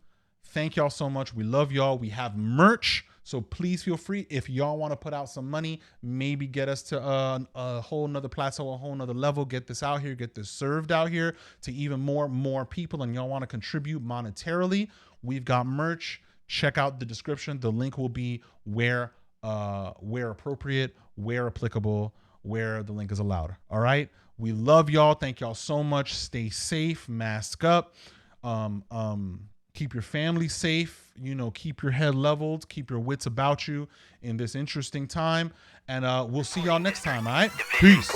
Thank y'all so much. We love y'all. We have merch, so please feel free. If y'all want to put out some money, maybe get us to a whole nother plateau, a whole nother level, get this out here, get this served out here to even more people, and y'all want to contribute monetarily, we've got merch. Check out the description. The link will be where appropriate, where applicable, where the link is allowed. All right. We love y'all. Thank y'all so much. Stay safe, mask up, keep your family safe, keep your head leveled, keep your wits about you in this interesting time. And we'll see y'all next time. All right. Peace.